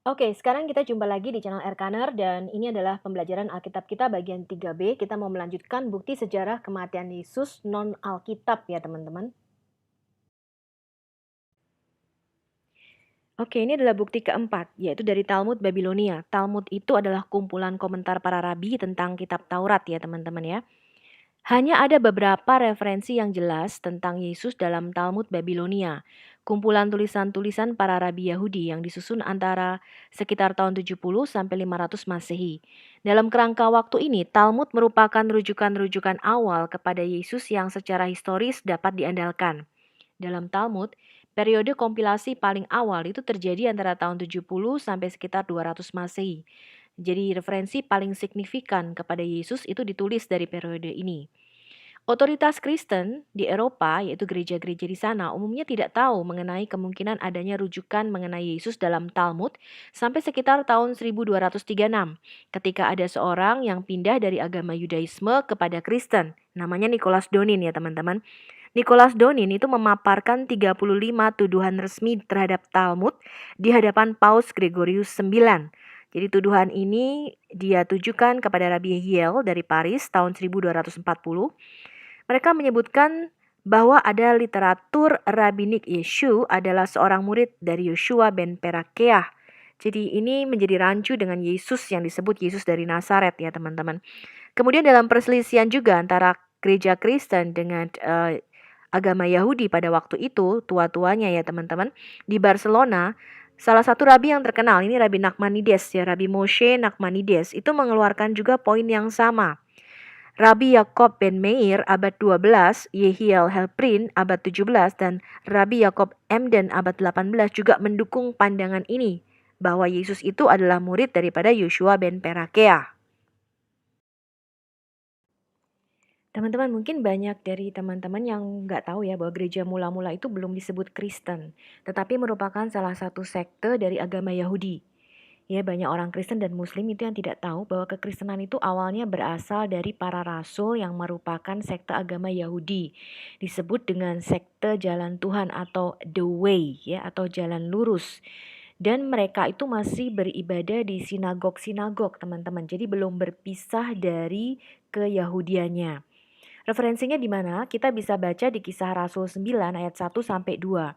Oke, sekarang kita jumpa lagi di channel Erkaner dan ini adalah pembelajaran Alkitab kita bagian 3B. Kita mau melanjutkan bukti sejarah kematian Yesus non Alkitab ya teman-teman. Oke, ini adalah bukti keempat, yaitu dari Talmud Babilonia. Talmud itu adalah kumpulan komentar para rabi tentang kitab Taurat ya teman-teman ya. Hanya ada beberapa referensi yang jelas tentang Yesus dalam Talmud Babilonia, kumpulan tulisan-tulisan para rabi Yahudi yang disusun antara sekitar tahun 70 sampai 500 Masehi. Dalam kerangka waktu ini, Talmud merupakan rujukan-rujukan awal kepada Yesus yang secara historis dapat diandalkan. Dalam Talmud, periode kompilasi paling awal itu terjadi antara tahun 70 sampai sekitar 200 Masehi. Jadi referensi paling signifikan kepada Yesus itu ditulis dari periode ini. Otoritas Kristen di Eropa, yaitu gereja-gereja di sana, umumnya tidak tahu mengenai kemungkinan adanya rujukan mengenai Yesus dalam Talmud sampai sekitar tahun 1236, ketika ada seorang yang pindah dari agama Yudaisme kepada Kristen. Namanya Nicholas Donin ya teman-teman. Nicholas Donin itu memaparkan 35 tuduhan resmi terhadap Talmud di hadapan Paus Gregorius IX. Jadi tuduhan ini dia tujukan kepada Rabbi Yehiel dari Paris tahun 1240. Mereka menyebutkan bahwa ada literatur rabbinik Yeshu adalah seorang murid dari Yoshua ben Perakeah. Jadi ini menjadi rancu dengan Yesus yang disebut Yesus dari Nazaret ya teman-teman. Kemudian dalam perselisihan juga antara gereja Kristen dengan agama Yahudi pada waktu itu, tua-tuanya ya teman-teman, di Barcelona, salah satu rabi yang terkenal, ini Rabi Nachmanides ya, Rabi Moshe Nachmanides, itu mengeluarkan juga poin yang sama. Rabi Yakob ben Meir abad 12, Yehiel Helprin abad 17, dan Rabi Yakob Emden abad 18 juga mendukung pandangan ini, bahwa Yesus itu adalah murid daripada Yoshua ben Perakeah. Teman-teman, mungkin banyak dari teman-teman yang nggak tahu ya bahwa gereja mula-mula itu belum disebut Kristen, tetapi merupakan salah satu sekte dari agama Yahudi. Ya, banyak orang Kristen dan Muslim itu yang tidak tahu bahwa kekristenan itu awalnya berasal dari para rasul yang merupakan sekte agama Yahudi. Disebut dengan sekte jalan Tuhan atau the way ya, atau jalan lurus. Dan mereka itu masih beribadah di sinagog-sinagog, teman-teman. Jadi belum berpisah dari keyahudiannya. Referensinya di mana? Kita bisa baca di Kisah Rasul 9 ayat 1 sampai 2.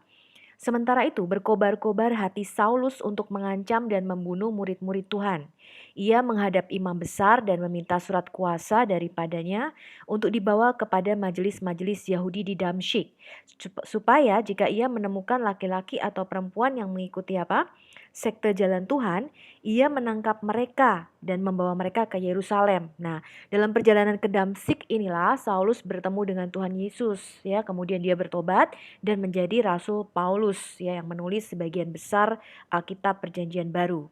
Sementara itu berkobar-kobar hati Saulus untuk mengancam dan membunuh murid-murid Tuhan. Ia menghadap imam besar dan meminta surat kuasa daripadanya untuk dibawa kepada majelis-majelis Yahudi di Damsyik, supaya jika ia menemukan laki-laki atau perempuan yang mengikuti sekte jalan Tuhan, ia menangkap mereka dan membawa mereka ke Yerusalem. Nah, dalam perjalanan ke Damsyik inilah Saulus bertemu dengan Tuhan Yesus ya, kemudian dia bertobat dan menjadi Rasul Paulus ya, yang menulis sebagian besar Alkitab Perjanjian Baru.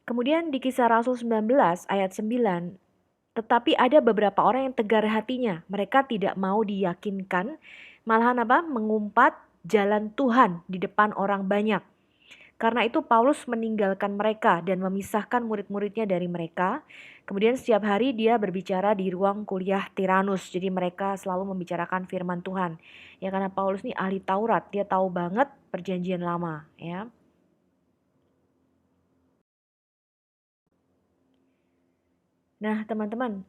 Kemudian di Kisah Rasul 19 ayat 9, tetapi ada beberapa orang yang tegar hatinya. Mereka tidak mau diyakinkan, malahan mengumpat jalan Tuhan di depan orang banyak. Karena itu Paulus meninggalkan mereka dan memisahkan murid-muridnya dari mereka. Kemudian setiap hari dia berbicara di ruang kuliah Tiranus. Jadi mereka selalu membicarakan firman Tuhan. Ya, karena Paulus ini ahli Taurat, dia tahu banget perjanjian lama ya. Nah teman-teman,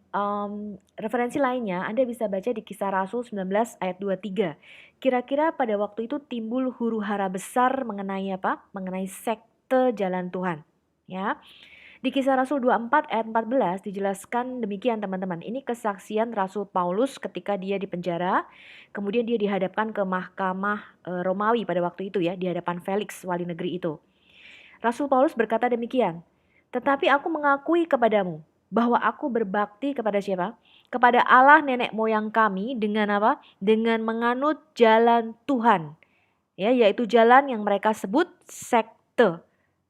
referensi lainnya Anda bisa baca di Kisah Rasul 19 ayat 23. Kira-kira pada waktu itu timbul huru-hara besar mengenai apa? Mengenai sekte jalan Tuhan. Ya. Di Kisah Rasul 24 ayat 14 dijelaskan demikian teman-teman. Ini kesaksian Rasul Paulus ketika dia di penjara, kemudian dia dihadapkan ke mahkamah Romawi pada waktu itu ya, di hadapan Felix wali negeri itu. Rasul Paulus berkata demikian, "Tetapi aku mengakui kepadamu bahwa aku berbakti kepada siapa? Kepada Allah nenek moyang kami dengan apa? Dengan menganut jalan Tuhan." Ya, yaitu jalan yang mereka sebut sekte.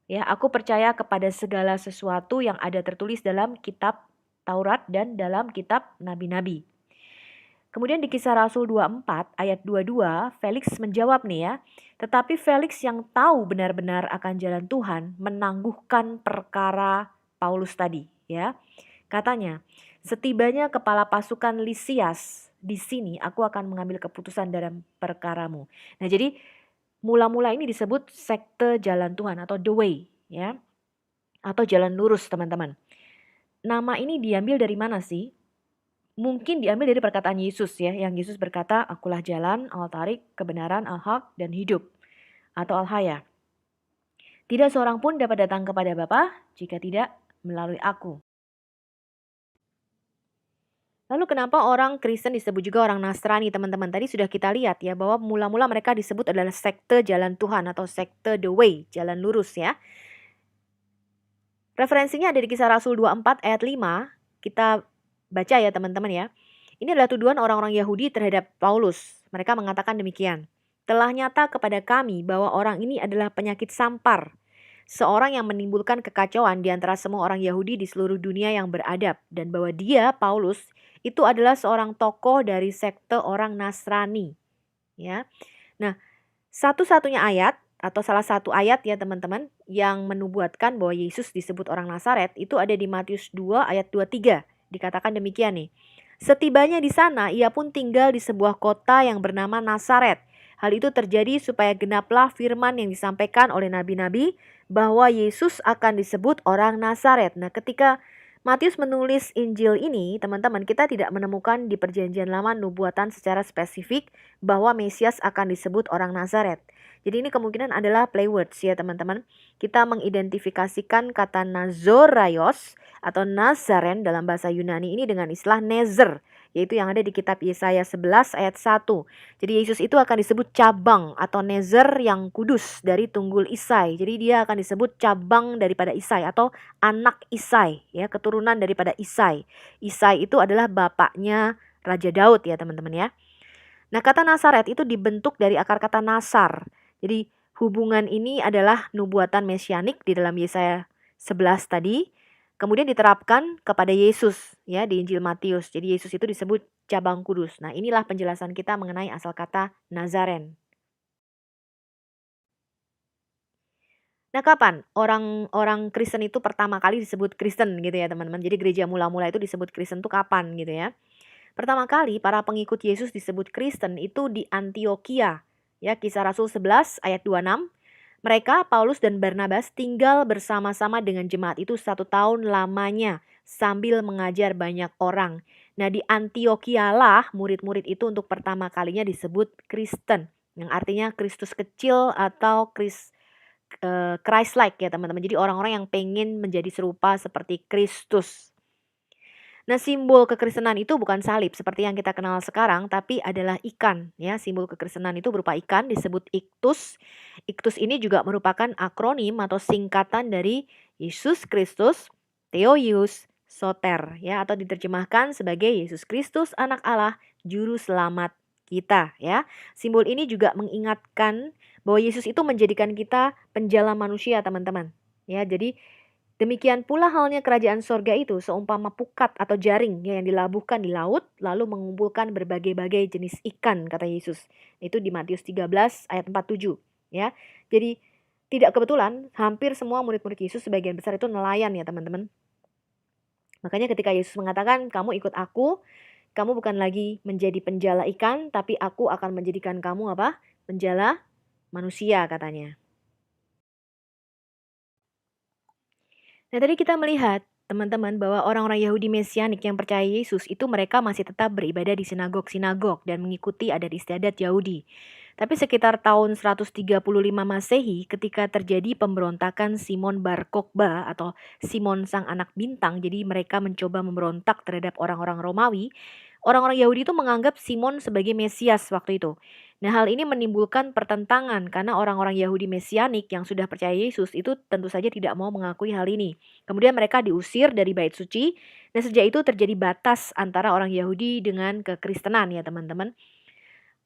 Ya, aku percaya kepada segala sesuatu yang ada tertulis dalam kitab Taurat dan dalam kitab nabi-nabi. Kemudian di Kisah Rasul 24 ayat 22, Felix menjawab nih ya, tetapi Felix yang tahu benar-benar akan jalan Tuhan menangguhkan perkara Paulus tadi ya. Katanya, setibanya kepala pasukan Lisias di sini aku akan mengambil keputusan dalam perkaramu. Nah, jadi mula-mula ini disebut sekte jalan Tuhan atau the way ya. atau jalan lurus, teman-teman. Nama ini diambil dari mana sih? Mungkin diambil dari perkataan Yesus ya, yang Yesus berkata, "Akulah jalan, al-tarik, kebenaran, al-haq, dan hidup." Atau al-haya. Tidak seorang pun dapat datang kepada Bapa jika tidak melalui aku. Lalu kenapa orang Kristen disebut juga orang Nasrani, teman-teman? Tadi sudah kita lihat ya, bahwa mula-mula mereka disebut adalah sekte jalan Tuhan atau sekte the way, jalan lurus ya. Referensinya ada di Kisah Rasul 24 ayat 5. Kita baca ya teman-teman ya. Ini adalah tuduhan orang-orang Yahudi terhadap Paulus. Mereka mengatakan demikian. Telah nyata kepada kami bahwa orang ini adalah penyakit sampar. Seorang yang menimbulkan kekacauan di antara semua orang Yahudi di seluruh dunia yang beradab. Dan bahwa dia, Paulus, itu adalah seorang tokoh dari sekte orang Nasrani. Ya. Nah, satu-satunya ayat atau salah satu ayat ya teman-teman yang menubuatkan bahwa Yesus disebut orang Nazaret itu ada di Matius 2 ayat 23. Dikatakan demikian nih. Setibanya di sana ia pun tinggal di sebuah kota yang bernama Nazaret. Hal itu terjadi supaya genaplah firman yang disampaikan oleh nabi-nabi bahwa Yesus akan disebut orang Nazaret. Nah, ketika Matius menulis Injil ini, teman-teman, kita tidak menemukan di Perjanjian Lama nubuatan secara spesifik bahwa Mesias akan disebut orang Nazaret. Jadi ini kemungkinan adalah play words ya teman-teman. Kita mengidentifikasikan kata Nazoraios atau Nazaren dalam bahasa Yunani ini dengan istilah Nezer, yaitu yang ada di kitab Yesaya 11 ayat 1. Jadi Yesus itu akan disebut cabang atau Nezer yang kudus dari tunggul Isai. Jadi dia akan disebut cabang daripada Isai atau anak Isai, ya, keturunan daripada Isai. Isai itu adalah bapaknya Raja Daud ya teman-teman ya. Nah, kata Nazaret itu dibentuk dari akar kata Nasar. Jadi hubungan ini adalah nubuatan mesianik di dalam Yesaya 11 tadi. Kemudian diterapkan kepada Yesus ya di Injil Matius. Jadi Yesus itu disebut cabang kudus. Nah, inilah penjelasan kita mengenai asal kata Nazaren. Nah, kapan orang Kristen itu pertama kali disebut Kristen gitu ya teman-teman. Jadi gereja mula-mula itu disebut Kristen tuh kapan gitu ya. Pertama kali para pengikut Yesus disebut Kristen itu di Antioquia. Ya, Kisah Rasul 11 ayat 26. Mereka, Paulus dan Barnabas, tinggal bersama-sama dengan jemaat itu 1 tahun lamanya sambil mengajar banyak orang. Nah, di Antioquia lah murid-murid itu untuk pertama kalinya disebut Kristen. Yang artinya Kristus kecil atau Christ-like ya teman-teman. Jadi orang-orang yang pengen menjadi serupa seperti Kristus. Nah, simbol kekristenan itu bukan salib seperti yang kita kenal sekarang, tapi adalah ikan. Ya, simbol kekristenan itu berupa ikan, disebut iktus. Iktus ini juga merupakan akronim atau singkatan dari Yesus Kristus, Theoius, Soter, ya, atau diterjemahkan sebagai Yesus Kristus, Anak Allah, Juru Selamat kita. Ya, simbol ini juga mengingatkan bahwa Yesus itu menjadikan kita penjala manusia, teman-teman. Ya, jadi demikian pula halnya kerajaan sorga itu seumpama pukat atau jaring ya, yang dilabuhkan di laut lalu mengumpulkan berbagai-bagai jenis ikan, kata Yesus. Itu di Matius 13 ayat 47 ya. Jadi tidak kebetulan hampir semua murid-murid Yesus sebagian besar itu nelayan ya teman-teman. Makanya ketika Yesus mengatakan kamu ikut aku, kamu bukan lagi menjadi penjala ikan, tapi aku akan menjadikan kamu apa? Penjala manusia, katanya. Nah, tadi kita melihat teman-teman bahwa orang-orang Yahudi Mesianik yang percaya Yesus itu mereka masih tetap beribadah di sinagog-sinagog dan mengikuti adat istiadat Yahudi. Tapi sekitar tahun 135 Masehi ketika terjadi pemberontakan Simon Bar Kokhba atau Simon sang anak bintang, jadi mereka mencoba memberontak terhadap orang-orang Romawi. Orang-orang Yahudi itu menganggap Simon sebagai Mesias waktu itu. Nah, hal ini menimbulkan pertentangan karena orang-orang Yahudi Mesianik yang sudah percaya Yesus itu tentu saja tidak mau mengakui hal ini. Kemudian mereka diusir dari bait suci, dan sejak itu terjadi batas antara orang Yahudi dengan kekristenan ya teman-teman.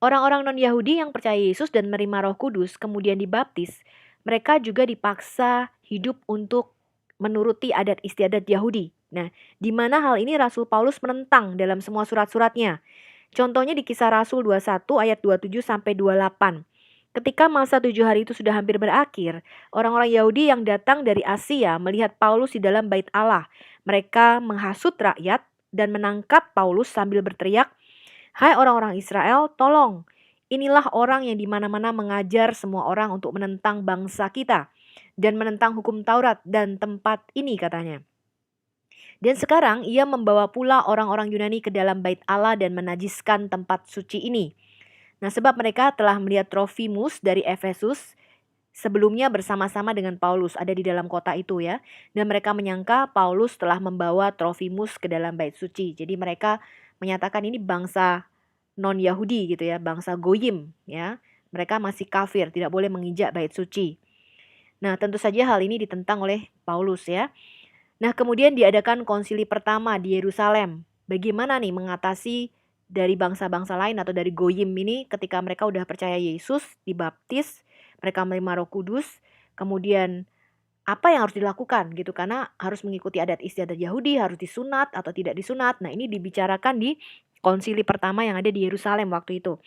Orang-orang non-Yahudi yang percaya Yesus dan menerima Roh Kudus kemudian dibaptis, mereka juga dipaksa hidup untuk menuruti adat istiadat Yahudi. Nah, di mana hal ini Rasul Paulus menentang dalam semua surat-suratnya. Contohnya di Kisah Rasul 21 ayat 27 sampai 28. Ketika masa 7 hari itu sudah hampir berakhir, orang-orang Yahudi yang datang dari Asia melihat Paulus di dalam bait Allah. Mereka menghasut rakyat dan menangkap Paulus sambil berteriak, "Hai orang-orang Israel, tolong! Inilah orang yang di mana-mana mengajar semua orang untuk menentang bangsa kita. dan menentang hukum Taurat dan tempat ini katanya. Dan sekarang ia membawa pula orang-orang Yunani ke dalam bait Allah dan menajiskan tempat suci ini. Nah, sebab mereka telah melihat Trofimus dari Efesus sebelumnya bersama-sama dengan Paulus ada di dalam kota itu ya. Dan mereka menyangka Paulus telah membawa Trofimus ke dalam bait suci. Jadi mereka menyatakan ini bangsa non-Yahudi gitu ya, bangsa Goyim ya. Mereka masih kafir, tidak boleh menginjak bait suci. Nah, tentu saja hal ini ditentang oleh Paulus ya. Nah, kemudian diadakan konsili pertama di Yerusalem. Bagaimana nih mengatasi dari bangsa-bangsa lain atau dari Goyim ini ketika mereka udah percaya Yesus, dibaptis, mereka menerima Roh Kudus, kemudian apa yang harus dilakukan gitu, karena harus mengikuti adat istiadat Yahudi, harus disunat atau tidak disunat. Nah, ini dibicarakan di konsili pertama yang ada di Yerusalem waktu itu.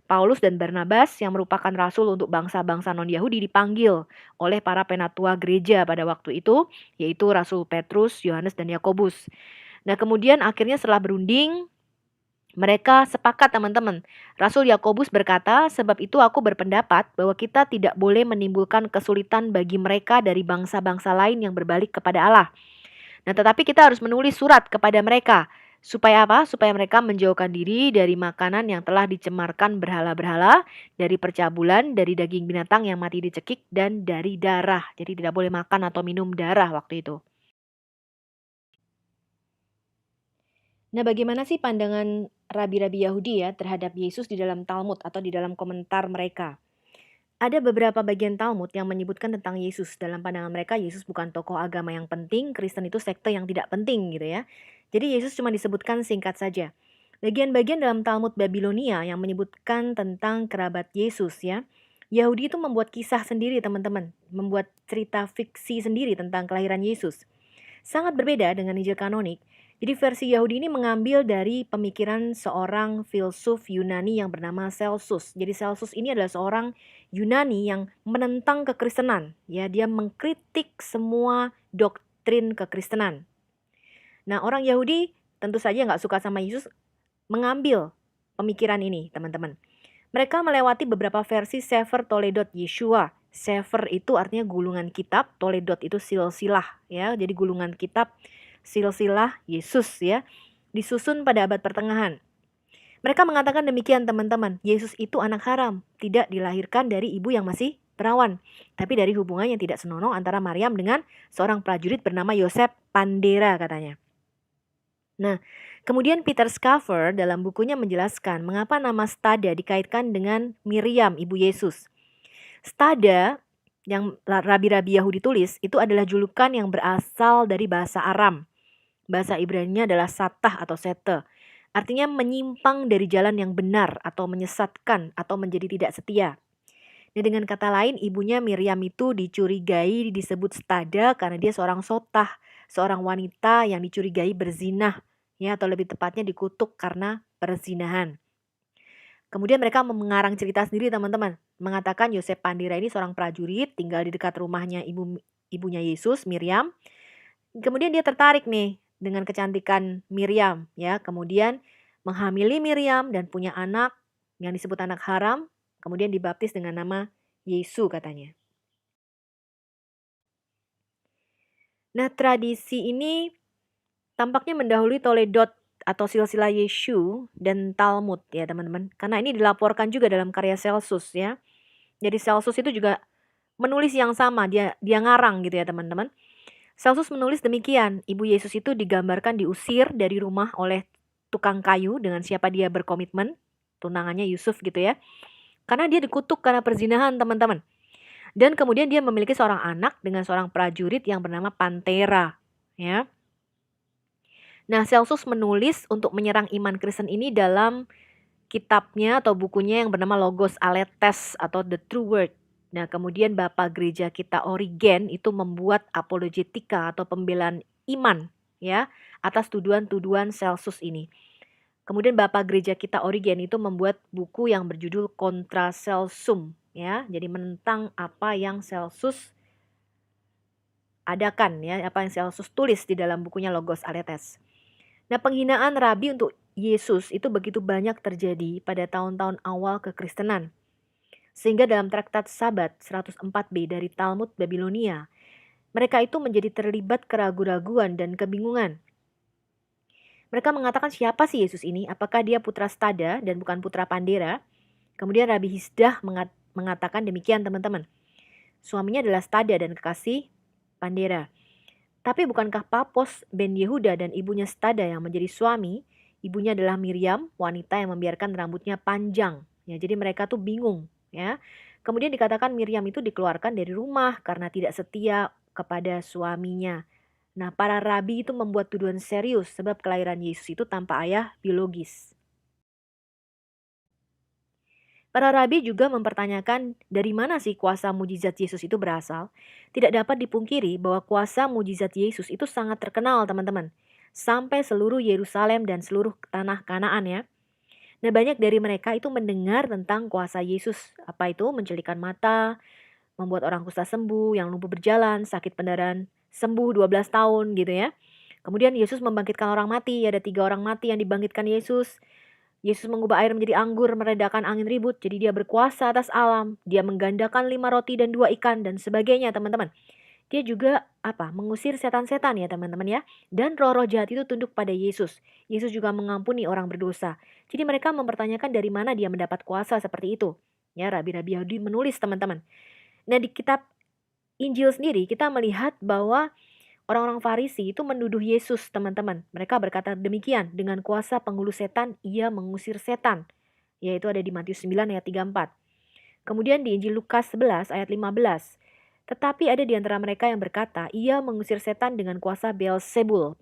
Paulus dan Barnabas yang merupakan rasul untuk bangsa-bangsa non-Yahudi dipanggil oleh para penatua gereja pada waktu itu, yaitu Rasul Petrus, Yohanes, dan Yakobus. Nah, kemudian akhirnya setelah berunding, mereka sepakat teman-teman. Rasul Yakobus berkata, sebab itu aku berpendapat bahwa kita tidak boleh menimbulkan kesulitan bagi mereka dari bangsa-bangsa lain yang berbalik kepada Allah. Nah, tetapi kita harus menulis surat kepada mereka. Supaya apa? Supaya mereka menjauhkan diri dari makanan yang telah dicemarkan berhala-berhala, dari percabulan, dari daging binatang yang mati dicekik, dan dari darah. Jadi tidak boleh makan atau minum darah waktu itu. Nah, bagaimana sih pandangan rabi-rabi Yahudi ya terhadap Yesus di dalam Talmud atau di dalam komentar mereka? Ada beberapa bagian Talmud yang menyebutkan tentang Yesus. Dalam pandangan mereka, Yesus bukan tokoh agama yang penting, Kristen itu sekte yang tidak penting gitu ya. Jadi Yesus cuma disebutkan singkat saja. Bagian-bagian dalam Talmud Babilonia yang menyebutkan tentang kerabat Yesus ya. Yahudi itu membuat kisah sendiri teman-teman. Membuat cerita fiksi sendiri tentang kelahiran Yesus. Sangat berbeda dengan Injil kanonik. Jadi versi Yahudi ini mengambil dari pemikiran seorang filsuf Yunani yang bernama Celsus. Jadi Celsus ini adalah seorang Yunani yang menentang kekristenan. Ya, dia mengkritik semua doktrin kekristenan. Nah, orang Yahudi tentu saja nggak suka sama Yesus, mengambil pemikiran ini, teman-teman. Mereka melewati beberapa versi Sefer Toledot Yeshua. Sefer itu artinya gulungan kitab, Toledot itu silsilah ya. Jadi gulungan kitab silsilah Yesus ya. Disusun pada abad pertengahan. Mereka mengatakan demikian teman-teman, Yesus itu anak haram, tidak dilahirkan dari ibu yang masih perawan, tapi dari hubungan yang tidak senonoh antara Maryam dengan seorang prajurit bernama Yosef Pandera katanya. Nah, kemudian Peter Schaeffer dalam bukunya menjelaskan mengapa nama Stada dikaitkan dengan Miriam, ibu Yesus. Stada yang rabi-rabi Yahudi tulis itu adalah julukan yang berasal dari bahasa Aram. Bahasa Ibrani-nya adalah satah atau sete. Artinya menyimpang dari jalan yang benar atau menyesatkan atau menjadi tidak setia. Nah, dengan kata lain, ibunya Miriam itu dicurigai disebut Stada karena dia seorang sotah, seorang wanita yang dicurigai berzinah, ya, atau lebih tepatnya dikutuk karena perzinahan. Kemudian mereka mengarang cerita sendiri teman-teman, mengatakan Yosef Pandira ini seorang prajurit tinggal di dekat rumahnya ibunya Yesus, Miriam. Kemudian dia tertarik nih dengan kecantikan Miriam ya, kemudian menghamili Miriam dan punya anak yang disebut anak haram, kemudian dibaptis dengan nama Yesus katanya. Nah, tradisi ini tampaknya mendahului Toledot atau silsilah Yeshu dan Talmud ya teman-teman. Karena ini dilaporkan juga dalam karya Celsus ya. Jadi Celsus itu juga menulis yang sama, dia ngarang gitu ya teman-teman. Celsus menulis demikian, ibu Yesus itu digambarkan diusir dari rumah oleh tukang kayu dengan siapa dia berkomitmen, tunangannya Yusuf gitu ya. Karena dia dikutuk karena perzinahan teman-teman. Dan kemudian dia memiliki seorang anak dengan seorang prajurit yang bernama Pantera ya. Nah, Celsus menulis untuk menyerang iman Kristen ini dalam kitabnya atau bukunya yang bernama Logos Aletes atau The True Word. Nah, kemudian Bapak Gereja kita Origen itu membuat apologetika atau pembelaan iman ya atas tuduhan-tuduhan Celsus ini. Kemudian Bapak Gereja kita Origen itu membuat buku yang berjudul Contra Celsum ya. Jadi menentang apa yang Celsus adakan ya, apa yang Celsus tulis di dalam bukunya Logos Aletes. Nah, penghinaan rabi untuk Yesus itu begitu banyak terjadi pada tahun-tahun awal kekristenan. Sehingga dalam traktat Sabat 104b dari Talmud Babilonia, mereka itu menjadi terlibat keraguan-raguan dan kebingungan. Mereka mengatakan, siapa sih Yesus ini? Apakah dia putra Stada dan bukan putra Pandera? Kemudian Rabi Hisdah mengatakan demikian, teman-teman. Suaminya adalah Stada dan kekasih Pandera. Tapi bukankah Papos ben Yehuda dan ibunya Stada yang menjadi suami? Ibunya adalah Miriam, wanita yang membiarkan rambutnya panjang. Ya, jadi mereka tuh bingung. Ya. Kemudian dikatakan Miriam itu dikeluarkan dari rumah karena tidak setia kepada suaminya. Nah, para rabi itu membuat tuduhan serius sebab kelahiran Yesus itu tanpa ayah biologis. Para rabi juga mempertanyakan dari mana sih kuasa mujizat Yesus itu berasal. Tidak dapat dipungkiri bahwa kuasa mujizat Yesus itu sangat terkenal, teman-teman. Sampai seluruh Yerusalem dan seluruh tanah Kanaan ya. Nah, banyak dari mereka itu mendengar tentang kuasa Yesus. Apa itu? Menculikkan mata, membuat orang kusta sembuh, yang lumpuh berjalan, sakit pendarahan sembuh 12 tahun gitu ya. Kemudian Yesus membangkitkan orang mati, ada 3 orang mati yang dibangkitkan Yesus. Yesus mengubah air menjadi anggur, meredakan angin ribut, jadi dia berkuasa atas alam. Dia menggandakan 5 roti dan 2 ikan dan sebagainya, teman-teman. Dia juga mengusir setan-setan ya, teman-teman ya. Dan roh-roh jahat itu tunduk pada Yesus. Yesus juga mengampuni orang berdosa. Jadi mereka mempertanyakan dari mana dia mendapat kuasa seperti itu. Ya, rabi-rabi Yahudi menulis, teman-teman. Nah, di kitab Injil sendiri kita melihat bahwa orang-orang Farisi itu menuduh Yesus, teman-teman. Mereka berkata demikian, dengan kuasa penghulu setan ia mengusir setan. Yaitu ada di Matius 9 ayat 34. Kemudian di Injil Lukas 11 ayat 15. Tetapi ada di antara mereka yang berkata, ia mengusir setan dengan kuasa Beelzebul,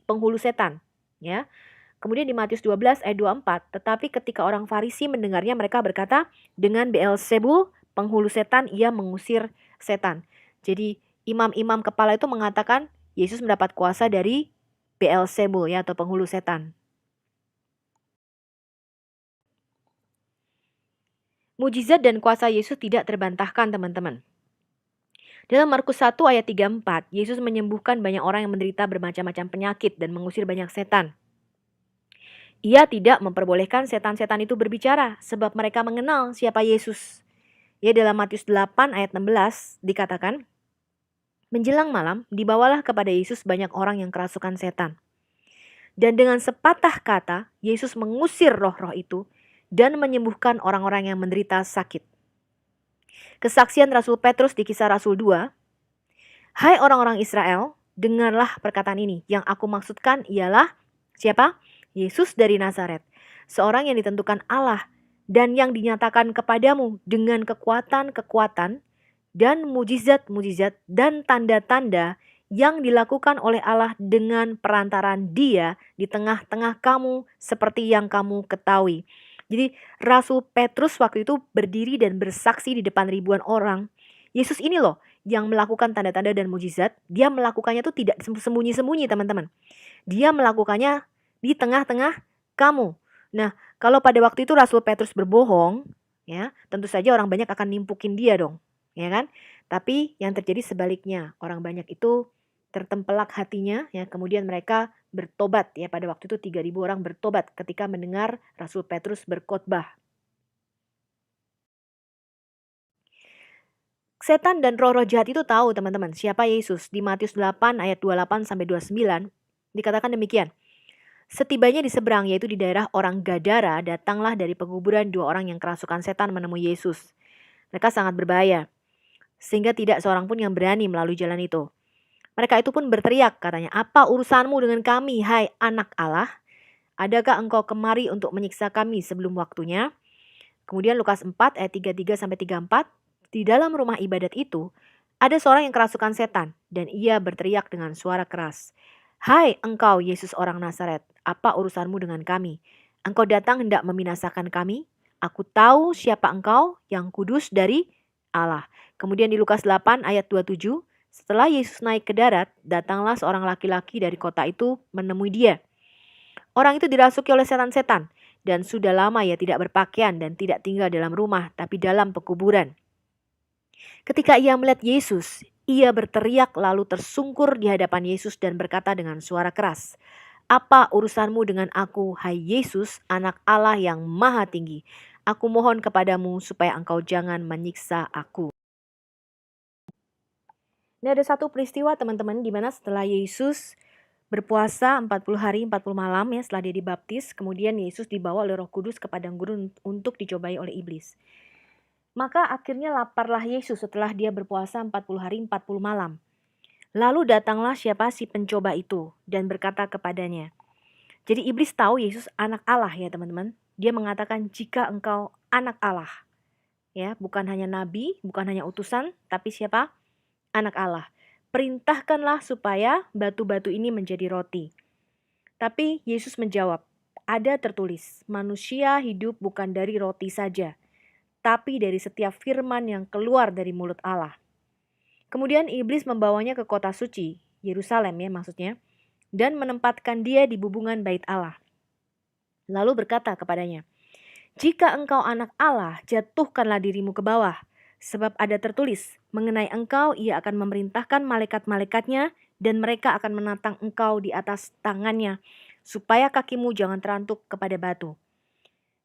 penghulu setan. Ya. Kemudian di Matius 12 ayat 24, tetapi ketika orang Farisi mendengarnya mereka berkata, dengan Beelzebul, penghulu setan, ia mengusir setan. Jadi imam-imam kepala itu mengatakan Yesus mendapat kuasa dari Beelzebul ya, atau penghulu setan. Mujizat dan kuasa Yesus tidak terbantahkan, teman-teman. Dalam Markus 1 ayat 34, Yesus menyembuhkan banyak orang yang menderita bermacam-macam penyakit dan mengusir banyak setan. Ia tidak memperbolehkan setan-setan itu berbicara sebab mereka mengenal siapa Yesus. Ya, dalam Matius 8 ayat 16 dikatakan, menjelang malam dibawalah kepada Yesus banyak orang yang kerasukan setan. Dan dengan sepatah kata, Yesus mengusir roh-roh itu dan menyembuhkan orang-orang yang menderita sakit. Kesaksian Rasul Petrus di Kisah Rasul 2, hai orang-orang Israel, dengarlah perkataan ini. Yang aku maksudkan ialah siapa? Yesus dari Nazaret, seorang yang ditentukan Allah dan yang dinyatakan kepadamu dengan kekuatan-kekuatan dan mujizat-mujizat dan tanda-tanda yang dilakukan oleh Allah dengan perantaraan Dia di tengah-tengah kamu seperti yang kamu ketahui. Jadi Rasul Petrus waktu itu berdiri dan bersaksi di depan ribuan orang. Yesus ini loh yang melakukan tanda-tanda dan mujizat. Dia melakukannya tuh tidak sembunyi-sembunyi, teman-teman. Dia melakukannya di tengah-tengah kamu. Nah, kalau pada waktu itu Rasul Petrus berbohong, ya, tentu saja orang banyak akan nimpukin dia dong, ya kan? Tapi yang terjadi sebaliknya, orang banyak itu tertempelak hatinya, ya, kemudian mereka bertobat, ya, pada waktu itu 3.000 orang bertobat ketika mendengar Rasul Petrus berkhotbah. Setan dan roh-roh jahat itu tahu, teman-teman, siapa Yesus. Di Matius 8 ayat 28 sampai 29 dikatakan demikian. Setibanya di seberang, yaitu di daerah orang Gadara, datanglah dari penguburan 2 orang yang kerasukan setan menemui Yesus. Mereka sangat berbahaya, sehingga tidak seorang pun yang berani melalui jalan itu. Mereka itu pun berteriak, katanya, apa urusanmu dengan kami, hai anak Allah? Adakah engkau kemari untuk menyiksa kami sebelum waktunya? Kemudian Lukas 4 ayat 33 sampai 34, di dalam rumah ibadat itu, ada seorang yang kerasukan setan, dan ia berteriak dengan suara keras. Hai engkau Yesus orang Nazaret, apa urusanmu dengan kami? Engkau datang hendak membinasakan kami? Aku tahu siapa engkau, yang kudus dari Allah. Kemudian di Lukas 8 ayat 27, setelah Yesus naik ke darat, datanglah seorang laki-laki dari kota itu menemui dia. Orang itu dirasuki oleh setan-setan, dan sudah lama ia tidak berpakaian dan tidak tinggal dalam rumah, tapi dalam pekuburan. Ketika ia melihat Yesus, ia berteriak lalu tersungkur di hadapan Yesus dan berkata dengan suara keras, apa urusanmu dengan aku, hai Yesus, anak Allah yang maha tinggi? Aku mohon kepadamu supaya engkau jangan menyiksa aku. Ini ada satu peristiwa teman-teman di mana setelah Yesus berpuasa 40 hari 40 malam ya setelah dia dibaptis, kemudian Yesus dibawa oleh Roh Kudus ke padang gurun untuk dicobai oleh iblis. Maka akhirnya laparlah Yesus setelah dia berpuasa 40 hari 40 malam. Lalu datanglah siapa si pencoba itu dan berkata kepadanya. Jadi iblis tahu Yesus anak Allah ya teman-teman. Dia mengatakan jika engkau anak Allah. Ya, bukan hanya nabi, bukan hanya utusan, tapi siapa? Anak Allah. Perintahkanlah supaya batu-batu ini menjadi roti. Tapi Yesus menjawab, ada tertulis, manusia hidup bukan dari roti saja, tapi dari setiap firman yang keluar dari mulut Allah. Kemudian iblis membawanya ke kota suci, Yerusalem ya maksudnya, dan menempatkan dia di bubungan bait Allah. Lalu berkata kepadanya, jika engkau anak Allah, jatuhkanlah dirimu ke bawah. Sebab ada tertulis, mengenai engkau ia akan memerintahkan malaikat-malaikatnya dan mereka akan menatang engkau di atas tangannya, supaya kakimu jangan terantuk kepada batu.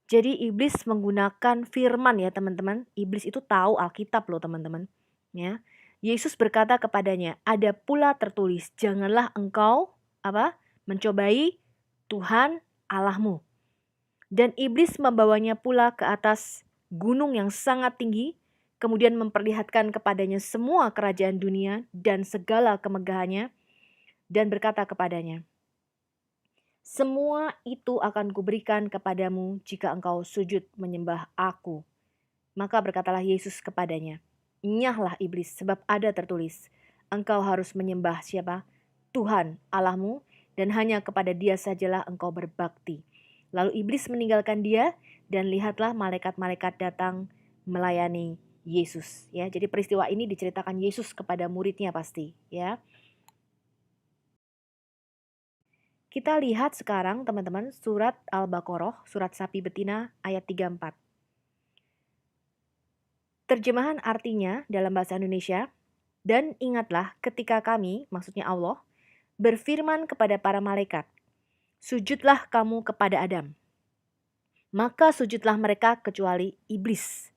Jadi iblis menggunakan firman ya teman-teman. Iblis itu tahu Alkitab loh teman-teman. Ya. Yesus berkata kepadanya, ada pula tertulis, janganlah engkau mencobai Tuhan Allahmu. Dan iblis membawanya pula ke atas gunung yang sangat tinggi, kemudian memperlihatkan kepadanya semua kerajaan dunia dan segala kemegahannya, dan berkata kepadanya, semua itu akan kuberikan kepadamu jika engkau sujud menyembah aku. Maka berkatalah Yesus kepadanya, enyahlah iblis, sebab ada tertulis, engkau harus menyembah siapa? Tuhan Allahmu, dan hanya kepada dia sajalah engkau berbakti. Lalu iblis meninggalkan dia, dan lihatlah malaikat-malaikat datang melayani Yesus. Ya, jadi peristiwa ini diceritakan Yesus kepada muridnya pasti. Ya, kita lihat sekarang teman-teman surat Al-Baqarah, surat sapi betina ayat 34. Terjemahan artinya dalam bahasa Indonesia, dan ingatlah ketika kami, maksudnya Allah, berfirman kepada para malaikat, sujudlah kamu kepada Adam. Maka sujudlah mereka kecuali iblis.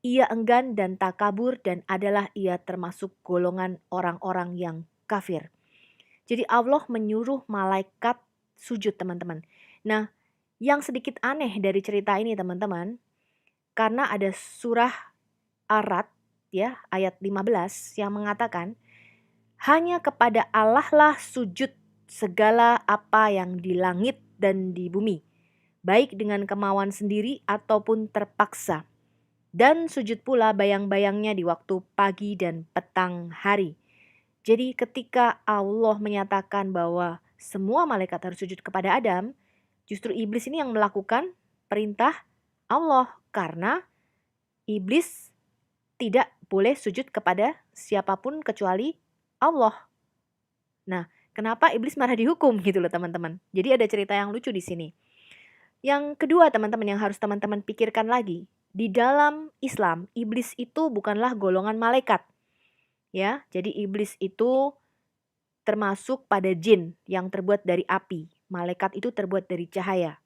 Ia enggan dan takabur dan adalah ia termasuk golongan orang-orang yang kafir. Jadi Allah menyuruh malaikat sujud teman-teman. Nah, yang sedikit aneh dari cerita ini teman-teman, karena ada surah Ar-Ra'd ya ayat 15 yang mengatakan hanya kepada Allah lah sujud segala apa yang di langit dan di bumi, baik dengan kemauan sendiri ataupun terpaksa. Dan sujud pula bayang-bayangnya di waktu pagi dan petang hari. Jadi ketika Allah menyatakan bahwa semua malaikat harus sujud kepada Adam, justru iblis ini yang melakukan perintah Allah. Karena iblis tidak boleh sujud kepada siapapun kecuali Allah. Nah, kenapa iblis marah dihukum gitu loh teman-teman. Jadi ada cerita yang lucu di sini. Yang kedua teman-teman yang harus teman-teman pikirkan lagi. Di dalam Islam, iblis itu bukanlah golongan malaikat. Ya, jadi iblis itu termasuk pada jin yang terbuat dari api. Malaikat itu terbuat dari cahaya.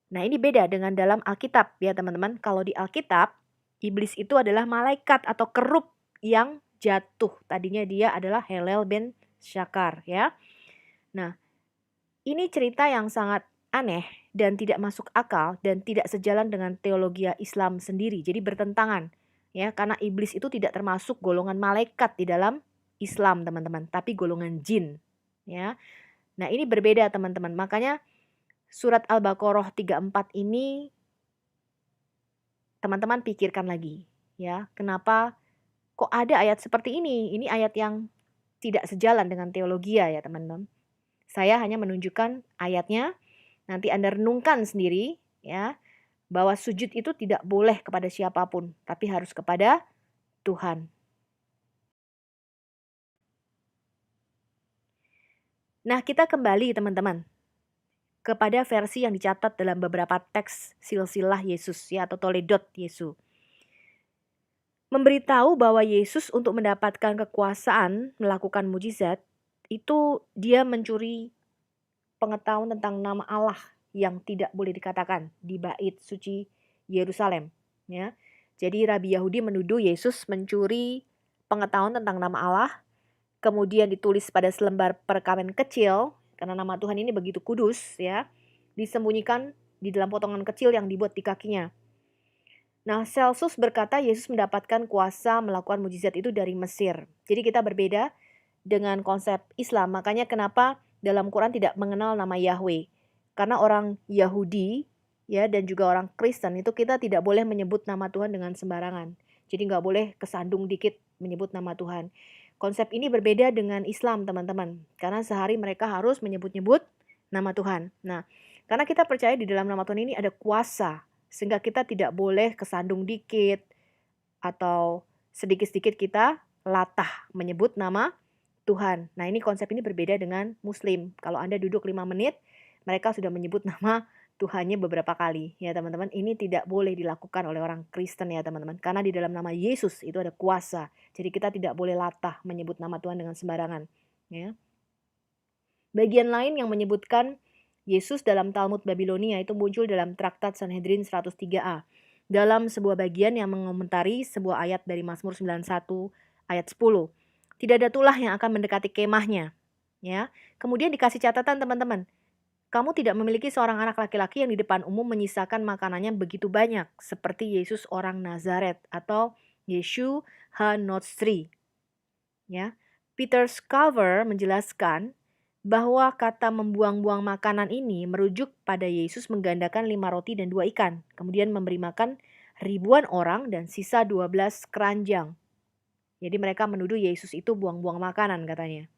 Nah, ini beda dengan dalam Alkitab ya teman-teman. Kalau di Alkitab, iblis itu adalah malaikat atau kerub yang jatuh. Tadinya dia adalah Helel bin Syakar ya. Nah, ini cerita yang sangat aneh dan tidak masuk akal dan tidak sejalan dengan teologi Islam sendiri. Jadi bertentangan ya, karena iblis itu tidak termasuk golongan malaikat di dalam Islam, teman-teman, tapi golongan jin ya. Nah, ini berbeda, teman-teman. Makanya surat Al-Baqarah 34 ini teman-teman pikirkan lagi ya. Kenapa kok ada ayat seperti ini? Ini ayat yang tidak sejalan dengan teologi ya, teman-teman. Saya hanya menunjukkan ayatnya, nanti Anda renungkan sendiri ya, bahwa sujud itu tidak boleh kepada siapapun, tapi harus kepada Tuhan. Nah, kita kembali teman-teman kepada versi yang dicatat dalam beberapa teks silsilah Yesus ya, atau Toledot Yesus. Memberitahu bahwa Yesus untuk mendapatkan kekuasaan melakukan mujizat, itu dia mencuri pengetahuan tentang nama Allah yang tidak boleh dikatakan di bait suci Yerusalem. Ya. Jadi Rabi Yahudi menuduh Yesus mencuri pengetahuan tentang nama Allah, kemudian ditulis pada selembar perkamen kecil, karena nama Tuhan ini begitu kudus, ya, disembunyikan di dalam potongan kecil yang dibuat di kakinya. Nah, Celsus berkata Yesus mendapatkan kuasa melakukan mujizat itu dari Mesir. Jadi kita berbeda dengan konsep Islam. Makanya kenapa dalam Quran tidak mengenal nama Yahweh. Karena orang Yahudi ya dan juga orang Kristen itu kita tidak boleh menyebut nama Tuhan dengan sembarangan. Jadi nggak boleh kesandung dikit menyebut nama Tuhan. Konsep ini berbeda dengan Islam, teman-teman. Karena sehari mereka harus menyebut-nyebut nama Tuhan. Nah, karena kita percaya di dalam nama Tuhan ini ada kuasa, sehingga kita tidak boleh kesandung dikit atau sedikit-sedikit kita latah menyebut nama Tuhan. Nah, ini konsep ini berbeda dengan Muslim. Kalau Anda duduk 5 menit, mereka sudah menyebut nama Tuhannya beberapa kali. Ya, teman-teman, ini tidak boleh dilakukan oleh orang Kristen ya, teman-teman. Karena di dalam nama Yesus itu ada kuasa. Jadi kita tidak boleh latah menyebut nama Tuhan dengan sembarangan. Ya. Bagian lain yang menyebutkan Yesus dalam Talmud Babilonia itu muncul dalam Traktat Sanhedrin 103a. Dalam sebuah bagian yang mengomentari sebuah ayat dari Mazmur 91 ayat 10. Tidak ada tulah yang akan mendekati kemahnya. Ya. Kemudian dikasih catatan teman-teman. Kamu tidak memiliki seorang anak laki-laki yang di depan umum menyisakan makanannya begitu banyak. Seperti Yesus orang Nazaret atau Yeshu HaNotzri. Ya. Peter Scaver menjelaskan bahwa kata membuang-buang makanan ini merujuk pada Yesus menggandakan 5 roti dan 2 ikan. Kemudian memberi makan ribuan orang dan sisa 12 keranjang. Jadi mereka menuduh Yesus itu buang-buang makanan katanya.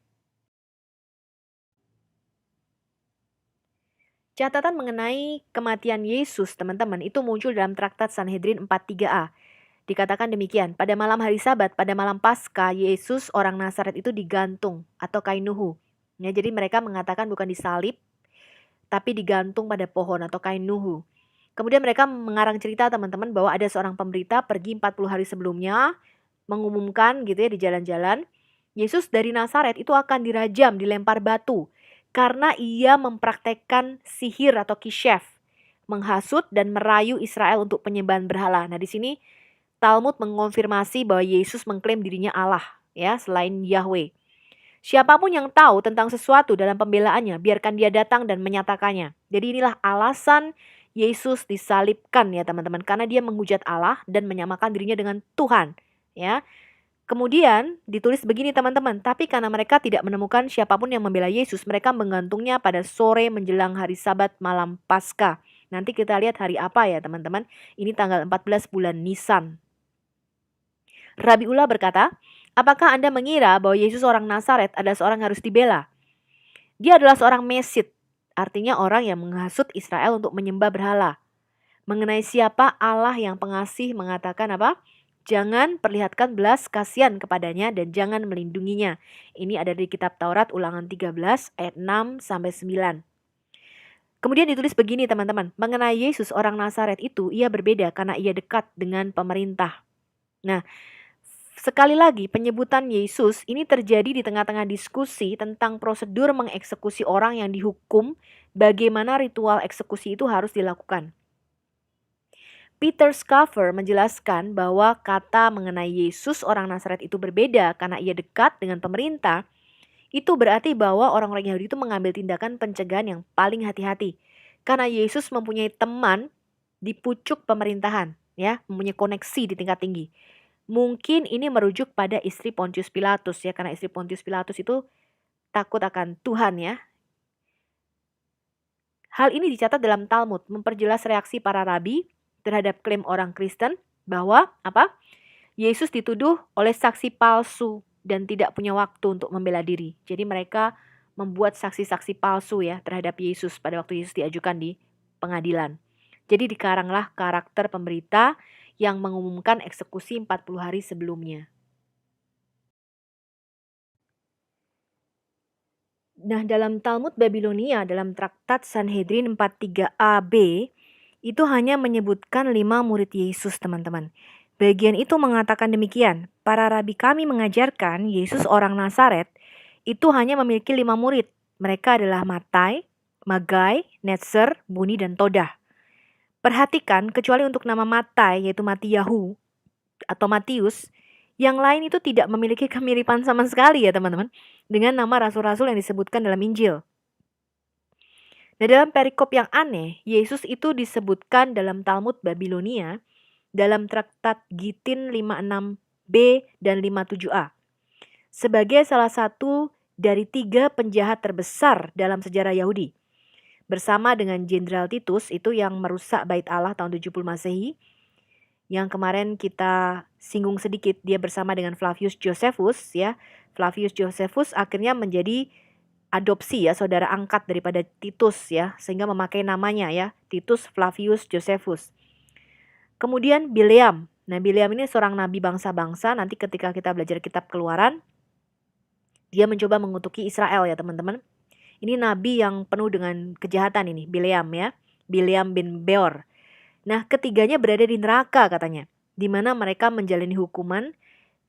Catatan mengenai kematian Yesus, teman-teman, itu muncul dalam Traktat Sanhedrin 43a. Dikatakan demikian, pada malam hari Sabat, pada malam Paskah, Yesus orang Nazaret itu digantung atau kainuhu. Ya, jadi mereka mengatakan bukan disalib, tapi digantung pada pohon atau kain nuhu. Kemudian mereka mengarang cerita teman-teman bahwa ada seorang pemberita pergi 40 hari sebelumnya, mengumumkan gitu ya di jalan-jalan, Yesus dari Nazaret itu akan dirajam, dilempar batu. Karena ia mempraktekkan sihir atau kisyaf, menghasut dan merayu Israel untuk penyembahan berhala. Nah, di sini Talmud mengonfirmasi bahwa Yesus mengklaim dirinya Allah, ya, selain Yahweh. Siapapun yang tahu tentang sesuatu dalam pembelaannya, biarkan dia datang dan menyatakannya. Jadi inilah alasan Yesus disalibkan ya teman-teman, karena dia menghujat Allah dan menyamakan dirinya dengan Tuhan, ya. Kemudian ditulis begini teman-teman, tapi karena mereka tidak menemukan siapapun yang membela Yesus, mereka menggantungnya pada sore menjelang hari Sabat malam Paskah. Nanti kita lihat hari apa ya teman-teman, ini tanggal 14 bulan Nisan. Rabi Ula berkata, apakah Anda mengira bahwa Yesus orang Nazaret adalah seorang yang harus dibela? Dia adalah seorang Mesid, artinya orang yang menghasut Israel untuk menyembah berhala. Mengenai siapa Allah yang pengasih mengatakan apa? Jangan perlihatkan belas kasihan kepadanya dan jangan melindunginya. Ini ada di kitab Taurat Ulangan 13 ayat 6 sampai 9. Kemudian ditulis begini teman-teman, mengenai Yesus orang Nazaret itu ia berbeda karena ia dekat dengan pemerintah. Nah, sekali lagi penyebutan Yesus ini terjadi di tengah-tengah diskusi tentang prosedur mengeksekusi orang yang dihukum, bagaimana ritual eksekusi itu harus dilakukan. Peter Scaver menjelaskan bahwa kata mengenai Yesus orang Nazaret itu berbeda karena ia dekat dengan pemerintah. Itu berarti bahwa orang-orang Yahudi itu mengambil tindakan pencegahan yang paling hati-hati. Karena Yesus mempunyai teman di pucuk pemerintahan, ya, mempunyai koneksi di tingkat tinggi. Mungkin ini merujuk pada istri Pontius Pilatus ya, karena istri Pontius Pilatus itu takut akan Tuhan ya. Hal ini dicatat dalam Talmud, memperjelas reaksi para rabi terhadap klaim orang Kristen bahwa apa? Yesus dituduh oleh saksi palsu dan tidak punya waktu untuk membela diri. Jadi mereka membuat saksi-saksi palsu ya terhadap Yesus pada waktu Yesus diajukan di pengadilan. Jadi dikaranglah karakter pemberita yang mengumumkan eksekusi 40 hari sebelumnya. Nah, dalam Talmud Babilonia, dalam Traktat Sanhedrin 43ab, itu hanya menyebutkan 5 murid Yesus, teman-teman. Bagian itu mengatakan demikian, para rabi kami mengajarkan Yesus orang Nazaret itu hanya memiliki 5 murid. Mereka adalah Matai, Magai, Netzer, Buni, dan Todah. Perhatikan, kecuali untuk nama Matai, yaitu Matiyahu atau Matius, yang lain itu tidak memiliki kemiripan sama sekali ya teman-teman, dengan nama rasul-rasul yang disebutkan dalam Injil. Nah, dalam perikop yang aneh, Yesus itu disebutkan dalam Talmud Babilonia, dalam traktat Gitin 56b dan 57a, sebagai salah satu dari 3 penjahat terbesar dalam sejarah Yahudi. Bersama dengan Jenderal Titus itu yang merusak Bait Allah tahun 70 Masehi, yang kemarin kita singgung sedikit, dia bersama dengan Flavius Josephus ya. Flavius Josephus akhirnya menjadi adopsi ya, saudara angkat daripada Titus ya, sehingga memakai namanya ya, Titus Flavius Josephus. Kemudian Bileam. Nah, Bileam ini seorang nabi bangsa-bangsa, nanti ketika kita belajar kitab Keluaran, dia mencoba mengutuki Israel ya teman-teman. Ini nabi yang penuh dengan kejahatan ini, Bileam ya, Bileam bin Beor. Nah, ketiganya berada di neraka katanya, di mana mereka menjalani hukuman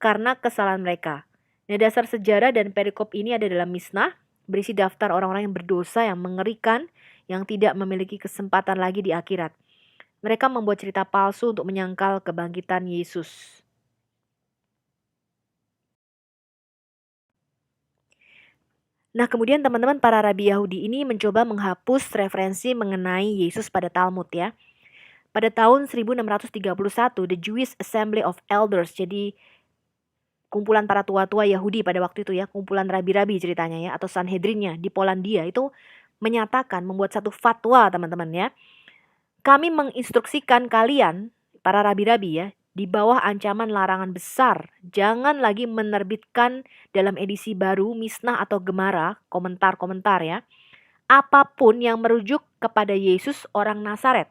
karena kesalahan mereka. Nah, dasar sejarah dan perikop ini ada dalam Misnah, berisi daftar orang-orang yang berdosa yang mengerikan, yang tidak memiliki kesempatan lagi di akhirat. Mereka membuat cerita palsu untuk menyangkal kebangkitan Yesus. Nah, kemudian teman-teman, para rabi Yahudi ini mencoba menghapus referensi mengenai Yesus pada Talmud ya. Pada tahun 1631, The Jewish Assembly of Elders, jadi kumpulan para tua-tua Yahudi pada waktu itu ya, kumpulan rabi-rabi ceritanya ya, atau Sanhedrinnya di Polandia itu menyatakan, membuat satu fatwa teman-teman ya. Kami menginstruksikan kalian, para rabi-rabi ya, di bawah ancaman larangan besar, jangan lagi menerbitkan dalam edisi baru Misnah atau Gemara, komentar-komentar ya, apapun yang merujuk kepada Yesus orang Nazaret.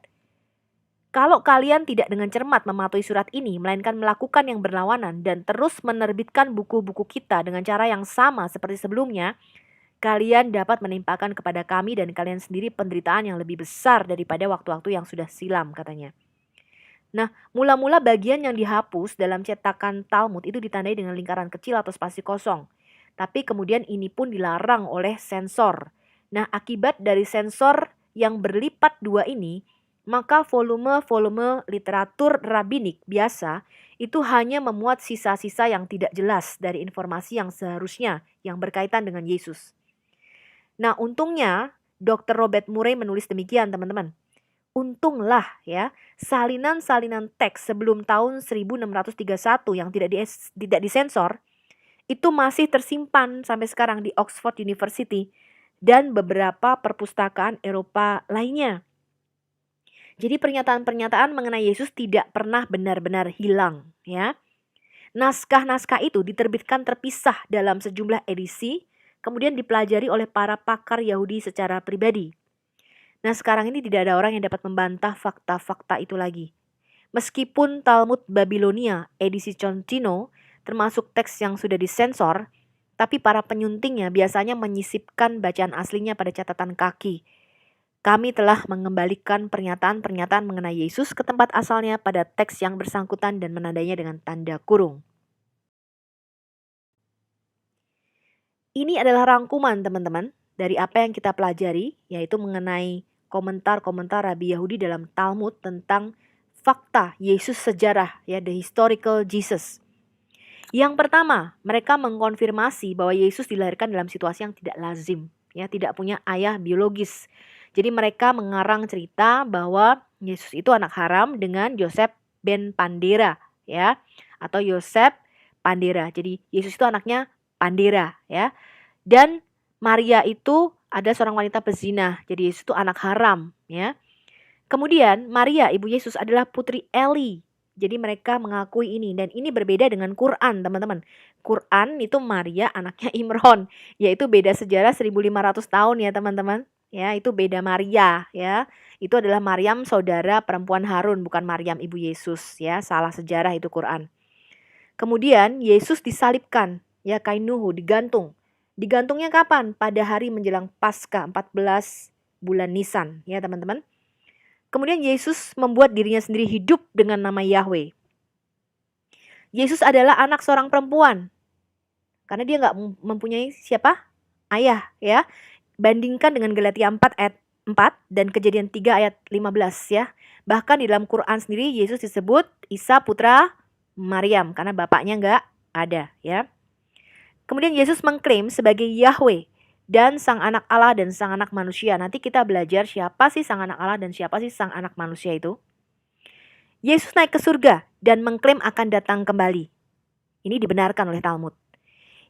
Kalau kalian tidak dengan cermat mematuhi surat ini, melainkan melakukan yang berlawanan dan terus menerbitkan buku-buku kita dengan cara yang sama seperti sebelumnya, kalian dapat menimpakan kepada kami dan kalian sendiri penderitaan yang lebih besar daripada waktu-waktu yang sudah silam, katanya. Nah, mula-mula bagian yang dihapus dalam cetakan Talmud itu ditandai dengan lingkaran kecil atau spasi kosong. Tapi kemudian ini pun dilarang oleh sensor. Nah, akibat dari sensor yang berlipat 2 ini, maka volume-volume literatur rabbinik biasa itu hanya memuat sisa-sisa yang tidak jelas dari informasi yang seharusnya yang berkaitan dengan Yesus. Nah, untungnya Dr. Robert Murray menulis demikian, teman-teman. Untunglah ya, salinan-salinan teks sebelum tahun 1631 yang tidak disensor itu masih tersimpan sampai sekarang di Oxford University dan beberapa perpustakaan Eropa lainnya. Jadi pernyataan-pernyataan mengenai Yesus tidak pernah benar-benar hilang ya. Naskah-naskah itu diterbitkan terpisah dalam sejumlah edisi, kemudian dipelajari oleh para pakar Yahudi secara pribadi. Nah, sekarang ini tidak ada orang yang dapat membantah fakta-fakta itu lagi. Meskipun Talmud Babilonia edisi Contino termasuk teks yang sudah disensor, tapi para penyuntingnya biasanya menyisipkan bacaan aslinya pada catatan kaki. Kami telah mengembalikan pernyataan-pernyataan mengenai Yesus ke tempat asalnya pada teks yang bersangkutan dan menandainya dengan tanda kurung. Ini adalah rangkuman teman-teman dari apa yang kita pelajari, yaitu mengenai komentar-komentar Rabi Yahudi dalam Talmud tentang fakta Yesus sejarah, ya, the historical Jesus. Yang pertama, mereka mengkonfirmasi bahwa Yesus dilahirkan dalam situasi yang tidak lazim, ya, tidak punya ayah biologis. Jadi mereka mengarang cerita bahwa Yesus itu anak haram dengan Yosef ben Pandera, ya, atau Yosef Pandera. Jadi Yesus itu anaknya Pandera, ya. Dan Maria itu ada seorang wanita pezina. Jadi Yesus itu anak haram, ya. Kemudian Maria ibu Yesus adalah putri Eli. Jadi mereka mengakui ini, dan ini berbeda dengan Quran, teman-teman. Quran itu Maria anaknya Imron, yaitu beda sejarah 1500 tahun ya, teman-teman. Ya, itu beda Maria ya. Itu adalah Maryam saudara perempuan Harun, bukan Maryam ibu Yesus ya. Salah sejarah itu Quran. Kemudian Yesus disalibkan, ya, kainuhu, digantung. Digantungnya kapan? Pada hari menjelang Paskah 14 bulan Nisan ya, teman-teman. Kemudian Yesus membuat dirinya sendiri hidup dengan nama Yahweh. Yesus adalah anak seorang perempuan. Karena dia nggak mempunyai siapa? Ayah ya. Bandingkan dengan Galatia 4 ayat 4 dan Kejadian 3 ayat 15 ya. Bahkan di dalam Quran sendiri Yesus disebut Isa putra Maryam karena bapaknya nggak ada ya. Kemudian Yesus mengklaim sebagai Yahweh dan sang anak Allah dan sang anak manusia. Nanti kita belajar siapa sih sang anak Allah dan siapa sih sang anak manusia itu. Yesus naik ke surga dan mengklaim akan datang kembali. Ini dibenarkan oleh Talmud.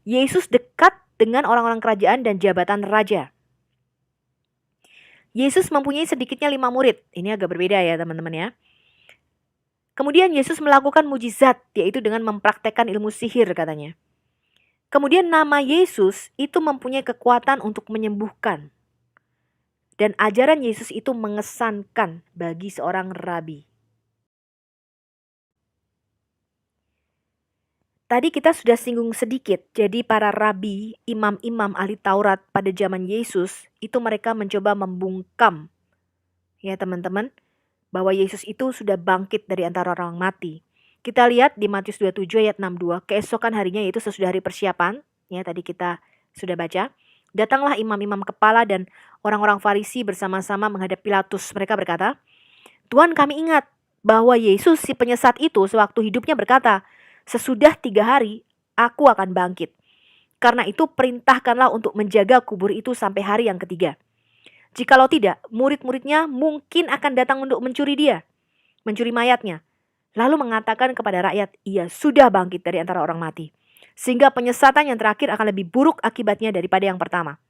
Yesus dekat dengan orang-orang kerajaan dan jabatan raja. Yesus mempunyai sedikitnya 5 murid. Ini agak berbeda ya teman-teman ya. Kemudian Yesus melakukan mujizat, yaitu dengan mempraktekkan ilmu sihir katanya. Kemudian nama Yesus itu mempunyai kekuatan untuk menyembuhkan. Dan ajaran Yesus itu mengesankan bagi seorang rabi. Tadi kita sudah singgung sedikit, jadi para rabi, imam-imam ahli Taurat pada zaman Yesus, itu mereka mencoba membungkam, ya teman-teman, bahwa Yesus itu sudah bangkit dari antara orang mati. Kita lihat di Matius 27 ayat 62, keesokan harinya yaitu sesudah hari persiapan, ya tadi kita sudah baca, datanglah imam-imam kepala dan orang-orang Farisi bersama-sama menghadap Pilatus. Mereka berkata, Tuhan kami ingat bahwa Yesus si penyesat itu sewaktu hidupnya berkata, sesudah 3 hari, aku akan bangkit. Karena itu perintahkanlah untuk menjaga kubur itu sampai hari yang ketiga. Jikalau tidak, murid-muridnya mungkin akan datang untuk mencuri dia, mencuri mayatnya. Lalu mengatakan kepada rakyat, ia sudah bangkit dari antara orang mati. Sehingga penyesatan yang terakhir akan lebih buruk akibatnya daripada yang pertama.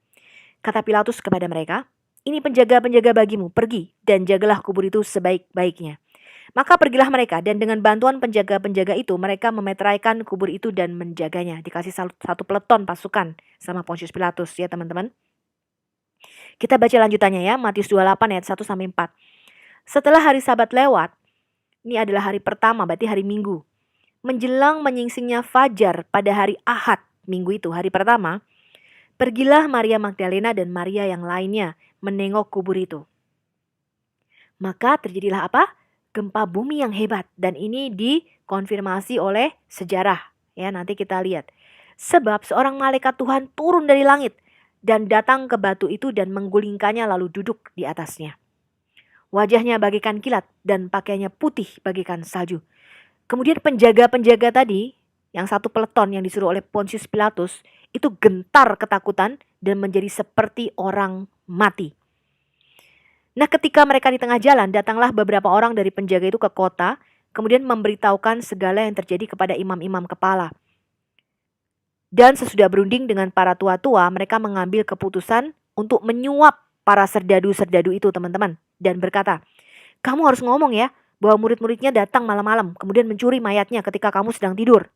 Kata Pilatus kepada mereka, ini penjaga-penjaga bagimu, pergi dan jagalah kubur itu sebaik-baiknya. Maka pergilah mereka dan dengan bantuan penjaga-penjaga itu mereka memeteraikan kubur itu dan menjaganya. Dikasih satu peleton pasukan sama Pontius Pilatus ya teman-teman. Kita baca lanjutannya ya, Matius 28 ayat 1 sampai 4. Setelah hari Sabat lewat, ini adalah hari pertama berarti hari Minggu. Menjelang menyingsingnya fajar pada hari Ahad, Minggu itu hari pertama, pergilah Maria Magdalena dan Maria yang lainnya menengok kubur itu. Maka terjadilah apa? Gempa bumi yang hebat, dan ini dikonfirmasi oleh sejarah ya, nanti kita lihat. Sebab seorang malaikat Tuhan turun dari langit dan datang ke batu itu dan menggulingkannya lalu duduk di atasnya. Wajahnya bagaikan kilat dan pakaiannya putih bagaikan salju. Kemudian penjaga-penjaga tadi, yang satu peleton yang disuruh oleh Pontius Pilatus, itu gentar ketakutan dan menjadi seperti orang mati. Nah, ketika mereka di tengah jalan, datanglah beberapa orang dari penjaga itu ke kota, kemudian memberitahukan segala yang terjadi kepada imam-imam kepala. Dan sesudah berunding dengan para tua-tua, mereka mengambil keputusan untuk menyuap para serdadu-serdadu itu, teman-teman. Dan berkata, kamu harus ngomong ya, bahwa murid-muridnya datang malam-malam, kemudian mencuri mayatnya ketika kamu sedang tidur.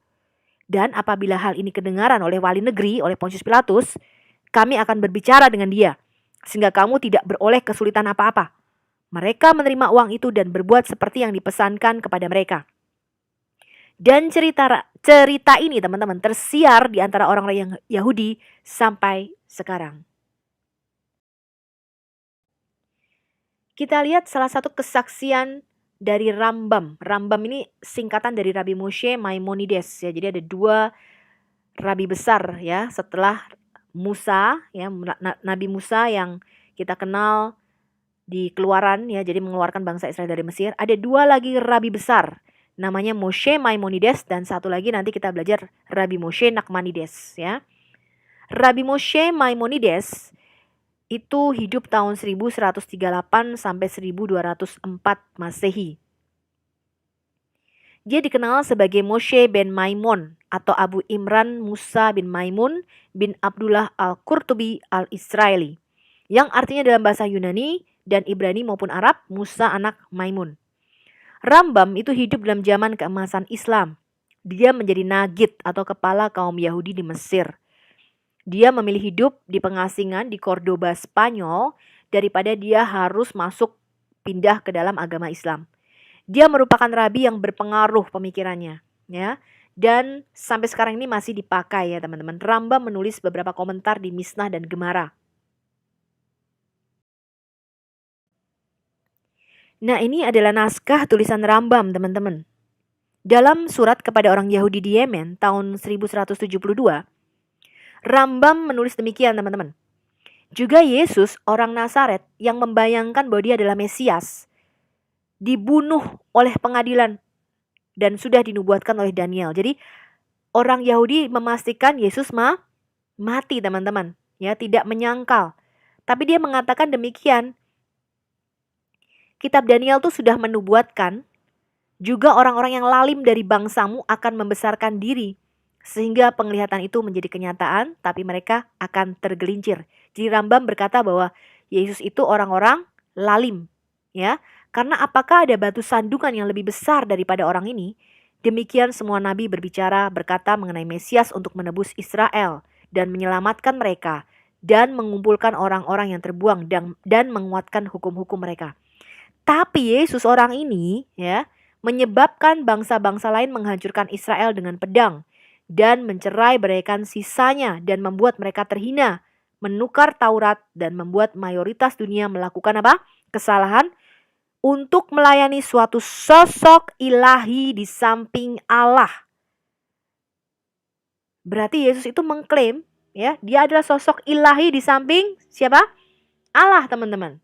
Dan apabila hal ini kedengaran oleh wali negeri, oleh Pontius Pilatus, kami akan berbicara dengan dia, sehingga kamu tidak beroleh kesulitan apa-apa. Mereka menerima uang itu dan berbuat seperti yang dipesankan kepada mereka. Dan cerita ini teman-teman tersiar di antara orang yang Yahudi sampai sekarang. Kita lihat salah satu kesaksian dari Rambam. Rambam ini singkatan dari Rabi Moshe Maimonides ya. Jadi ada 2 rabi besar ya setelah Musa ya, Nabi Musa yang kita kenal di Keluaran ya, jadi mengeluarkan bangsa Israel dari Mesir. Ada 2 lagi rabi besar, namanya Moshe Maimonides dan satu lagi nanti kita belajar Rabi Moshe Nachmanides ya. Rabi Moshe Maimonides itu hidup tahun 1138 sampai 1204 Masehi. Dia dikenal sebagai Moshe ben Maimon atau Abu Imran Musa bin Maimun bin Abdullah al-Qurtubi al-Israeli, yang artinya dalam bahasa Yunani dan Ibrani maupun Arab, Musa anak Maimun. Rambam itu hidup dalam zaman keemasan Islam. Dia menjadi nagid atau kepala kaum Yahudi di Mesir. Dia memilih hidup di pengasingan di Cordoba, Spanyol, daripada dia harus pindah ke dalam agama Islam. Dia merupakan rabi yang berpengaruh pemikirannya, ya. Dan sampai sekarang ini masih dipakai ya teman-teman. Rambam menulis beberapa komentar di Misnah dan Gemara. Nah, ini adalah naskah tulisan Rambam teman-teman. Dalam surat kepada orang Yahudi di Yemen tahun 1172, Rambam menulis demikian teman-teman. Juga Yesus, orang Nazaret yang membayangkan bahwa dia adalah Mesias, dibunuh oleh pengadilan dan sudah dinubuatkan oleh Daniel. Jadi orang Yahudi memastikan Yesus mati, teman-teman. Ya, tidak menyangkal. Tapi dia mengatakan demikian. Kitab Daniel tuh sudah menubuatkan juga orang-orang yang lalim dari bangsamu akan membesarkan diri sehingga penglihatan itu menjadi kenyataan, tapi mereka akan tergelincir. Jadi Rambam berkata bahwa Yesus itu orang-orang lalim, ya. Karena apakah ada batu sandungan yang lebih besar daripada orang ini? Demikian semua nabi berbicara berkata mengenai Mesias untuk menebus Israel dan menyelamatkan mereka dan mengumpulkan orang-orang yang terbuang dan menguatkan hukum-hukum mereka. Tapi Yesus orang ini ya menyebabkan bangsa-bangsa lain menghancurkan Israel dengan pedang dan mencerai beraikan sisanya dan membuat mereka terhina, menukar Taurat dan membuat mayoritas dunia melakukan apa? Kesalahan untuk melayani suatu sosok ilahi di samping Allah. Berarti Yesus itu mengklaim ya, dia adalah sosok ilahi di samping siapa? Allah, teman-teman.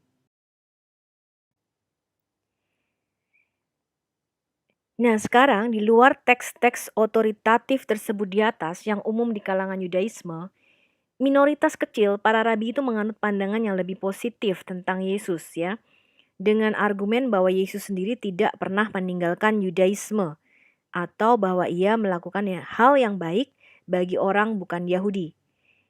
Nah, sekarang di luar teks-teks otoritatif tersebut di atas yang umum di kalangan Yudaisme, minoritas kecil para rabi itu menganut pandangan yang lebih positif tentang Yesus ya, dengan argumen bahwa Yesus sendiri tidak pernah meninggalkan Yudaisme atau bahwa ia melakukan hal yang baik bagi orang bukan Yahudi.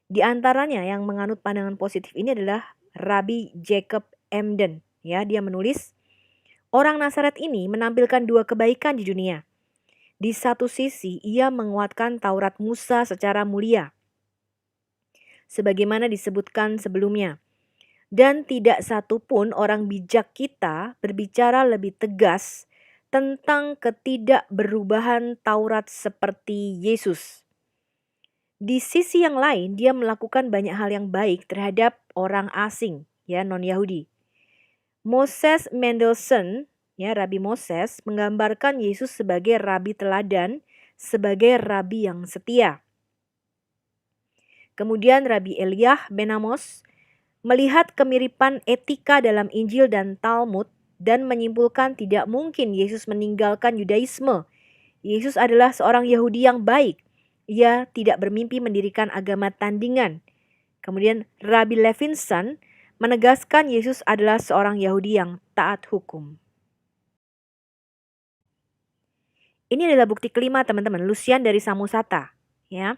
Di antaranya yang menganut pandangan positif ini adalah Rabbi Jacob Emden ya, dia menulis orang Nazaret ini menampilkan dua kebaikan di dunia. Di satu sisi, ia menguatkan Taurat Musa secara mulia, sebagaimana disebutkan sebelumnya. Dan tidak satu pun orang bijak kita berbicara lebih tegas tentang ketidakberubahan Taurat seperti Yesus. Di sisi yang lain, dia melakukan banyak hal yang baik terhadap orang asing, ya non-Yahudi. Moses Mendelssohn, ya Rabi Moses, menggambarkan Yesus sebagai rabi teladan, sebagai rabi yang setia. Kemudian Rabi Eliah Ben Amos melihat kemiripan etika dalam Injil dan Talmud dan menyimpulkan tidak mungkin Yesus meninggalkan Yudaisme. Yesus adalah seorang Yahudi yang baik. Ia tidak bermimpi mendirikan agama tandingan. Kemudian Rabi Levinson menegaskan Yesus adalah seorang Yahudi yang taat hukum. Ini adalah bukti kelima, teman-teman, Lucian dari Samosata. Ya,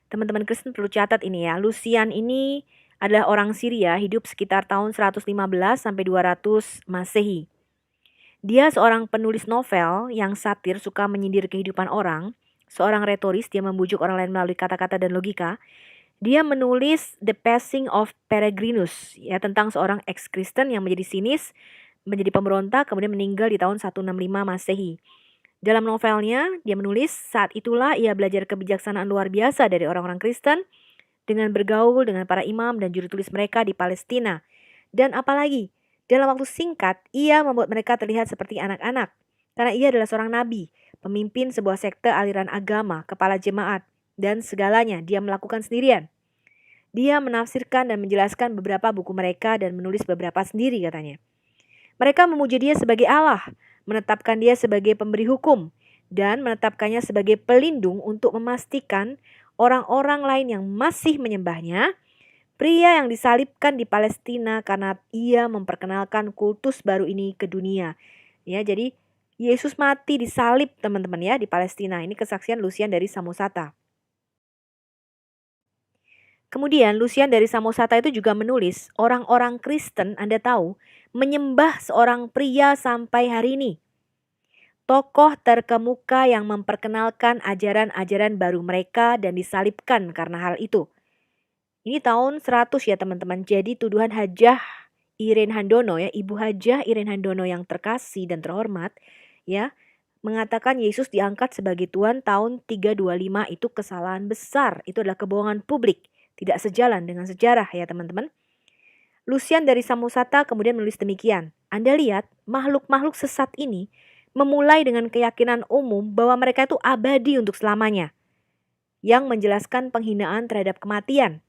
teman-teman Kristen perlu catat ini ya. Lucian ini adalah orang Syria, hidup sekitar tahun 115 sampai 200 Masehi. Dia seorang penulis novel yang satir, suka menyindir kehidupan orang. Seorang retoris, dia membujuk orang lain melalui kata-kata dan logika. Dia menulis The Passing of Peregrinus, ya, tentang seorang ex-Kristen yang menjadi sinis, menjadi pemberontak, kemudian meninggal di tahun 165 Masehi. Dalam novelnya, dia menulis, saat itulah ia belajar kebijaksanaan luar biasa dari orang-orang Kristen dengan bergaul dengan para imam dan juru tulis mereka di Palestina. Dan apalagi, dalam waktu singkat, ia membuat mereka terlihat seperti anak-anak. Karena ia adalah seorang nabi, pemimpin sebuah sekte aliran agama, kepala jemaat, dan segalanya dia melakukan sendirian. Dia menafsirkan dan menjelaskan beberapa buku mereka dan menulis beberapa sendiri, katanya. Mereka memuji dia sebagai Allah, menetapkan dia sebagai pemberi hukum, dan menetapkannya sebagai pelindung untuk memastikan orang-orang lain yang masih menyembahnya, pria yang disalibkan di Palestina karena ia memperkenalkan kultus baru ini ke dunia. Ya, jadi Yesus mati disalib, teman-teman ya, di Palestina. Ini kesaksian Lucian dari Samosata. Kemudian Lucian dari Samosata itu juga menulis, orang-orang Kristen Anda tahu menyembah seorang pria sampai hari ini. Tokoh terkemuka yang memperkenalkan ajaran-ajaran baru mereka dan disalibkan karena hal itu. Ini tahun 100 ya teman-teman. Jadi tuduhan Hajah Iren Handono ya, Ibu Hajah Iren Handono yang terkasih dan terhormat ya, mengatakan Yesus diangkat sebagai Tuhan tahun 325 itu kesalahan besar. Itu adalah kebohongan publik. Tidak sejalan dengan sejarah ya teman-teman. Lucian dari Samosata kemudian menulis demikian. Anda lihat makhluk-makhluk sesat ini memulai dengan keyakinan umum bahwa mereka itu abadi untuk selamanya. Yang menjelaskan penghinaan terhadap kematian.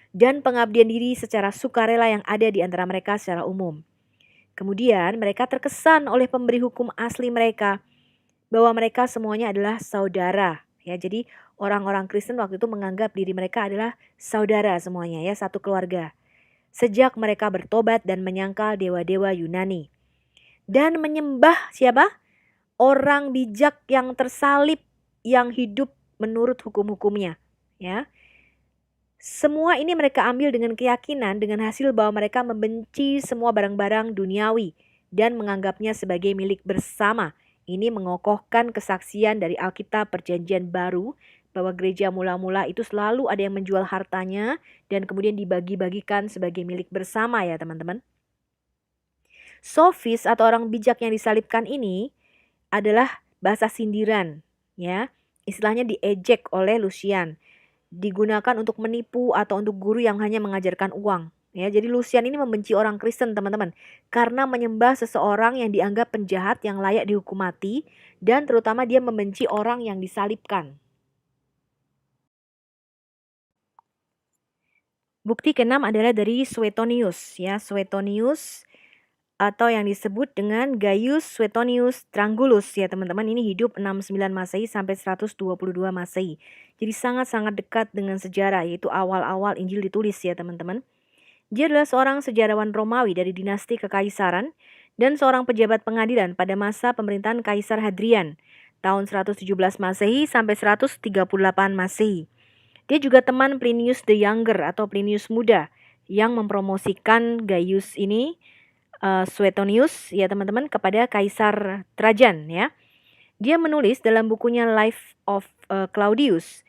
dan pengabdian diri secara sukarela yang ada di antara mereka secara umum. Kemudian mereka terkesan oleh pemberi hukum asli mereka bahwa mereka semuanya adalah saudara. Ya, jadi orang-orang Kristen waktu itu menganggap diri mereka adalah saudara semuanya ya, satu keluarga. Sejak mereka bertobat dan menyangkal dewa-dewa Yunani. Dan menyembah siapa? Orang bijak yang tersalib yang hidup menurut hukum-hukumnya. Ya. Semua ini mereka ambil dengan keyakinan dengan hasil bahwa mereka membenci semua barang-barang duniawi dan menganggapnya sebagai milik bersama. Ini mengokohkan kesaksian dari Alkitab Perjanjian Baru bahwa gereja mula-mula itu selalu ada yang menjual hartanya dan kemudian dibagi-bagikan sebagai milik bersama ya teman-teman. Sofis atau orang bijak yang disalibkan ini adalah bahasa sindiran ya. Istilahnya diejek oleh Lucian. Digunakan untuk menipu atau untuk guru yang hanya mengajarkan uang. Ya, jadi Lucian ini membenci orang Kristen, teman-teman, karena menyembah seseorang yang dianggap penjahat yang layak dihukum mati, dan terutama dia membenci orang yang disalibkan. Bukti keenam adalah dari Suetonius, ya, Suetonius atau yang disebut dengan Gaius Suetonius Trangulus ya teman-teman, ini hidup 69 Masehi sampai 122 Masehi. Jadi sangat-sangat dekat dengan sejarah, yaitu awal-awal Injil ditulis ya teman-teman. Dia adalah seorang sejarawan Romawi dari dinasti Kekaisaran dan seorang pejabat pengadilan pada masa pemerintahan Kaisar Hadrian tahun 117 Masehi sampai 138 Masehi. Dia juga teman Plinius the Younger atau Plinius Muda yang mempromosikan Gaius ini Suetonius ya teman-teman kepada Kaisar Trajan ya. Dia menulis dalam bukunya Life of Claudius,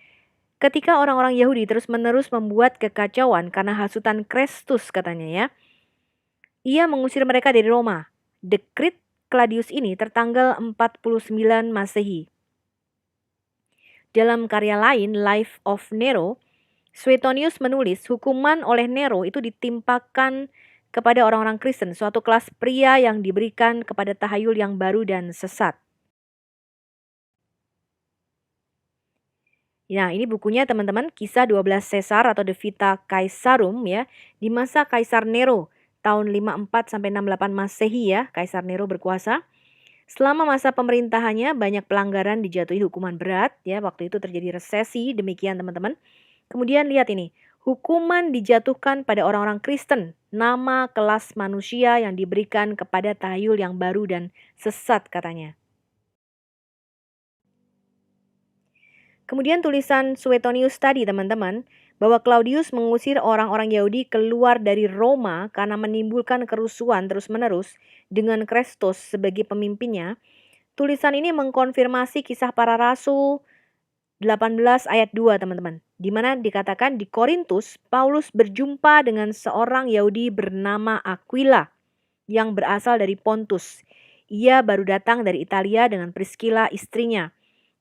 ketika orang-orang Yahudi terus-menerus membuat kekacauan karena hasutan Kristus katanya ya. Ia mengusir mereka dari Roma. Dekrit Claudius ini tertanggal 49 Masehi. Dalam karya lain Life of Nero, Suetonius menulis hukuman oleh Nero itu ditimpakan kepada orang-orang Kristen, suatu kelas pria yang diberikan kepada tahayul yang baru dan sesat. Nah, ini bukunya teman-teman, Kisah 12 Caesar atau De Vita Caesarum ya, di masa Kaisar Nero tahun 54 sampai 68 Masehi ya, Kaisar Nero berkuasa. Selama masa pemerintahannya banyak pelanggaran dijatuhi hukuman berat ya, waktu itu terjadi resesi, demikian teman-teman. Kemudian lihat ini, hukuman dijatuhkan pada orang-orang Kristen, nama kelas manusia yang diberikan kepada tahayul yang baru dan sesat katanya. Kemudian tulisan Suetonius tadi teman-teman, bahwa Claudius mengusir orang-orang Yahudi keluar dari Roma karena menimbulkan kerusuhan terus-menerus dengan Kristus sebagai pemimpinnya. Tulisan ini mengkonfirmasi Kisah Para Rasul 18 ayat 2 teman-teman. Di mana dikatakan di Korintus, Paulus berjumpa dengan seorang Yahudi bernama Aquila yang berasal dari Pontus. Ia baru datang dari Italia dengan Priscilla istrinya.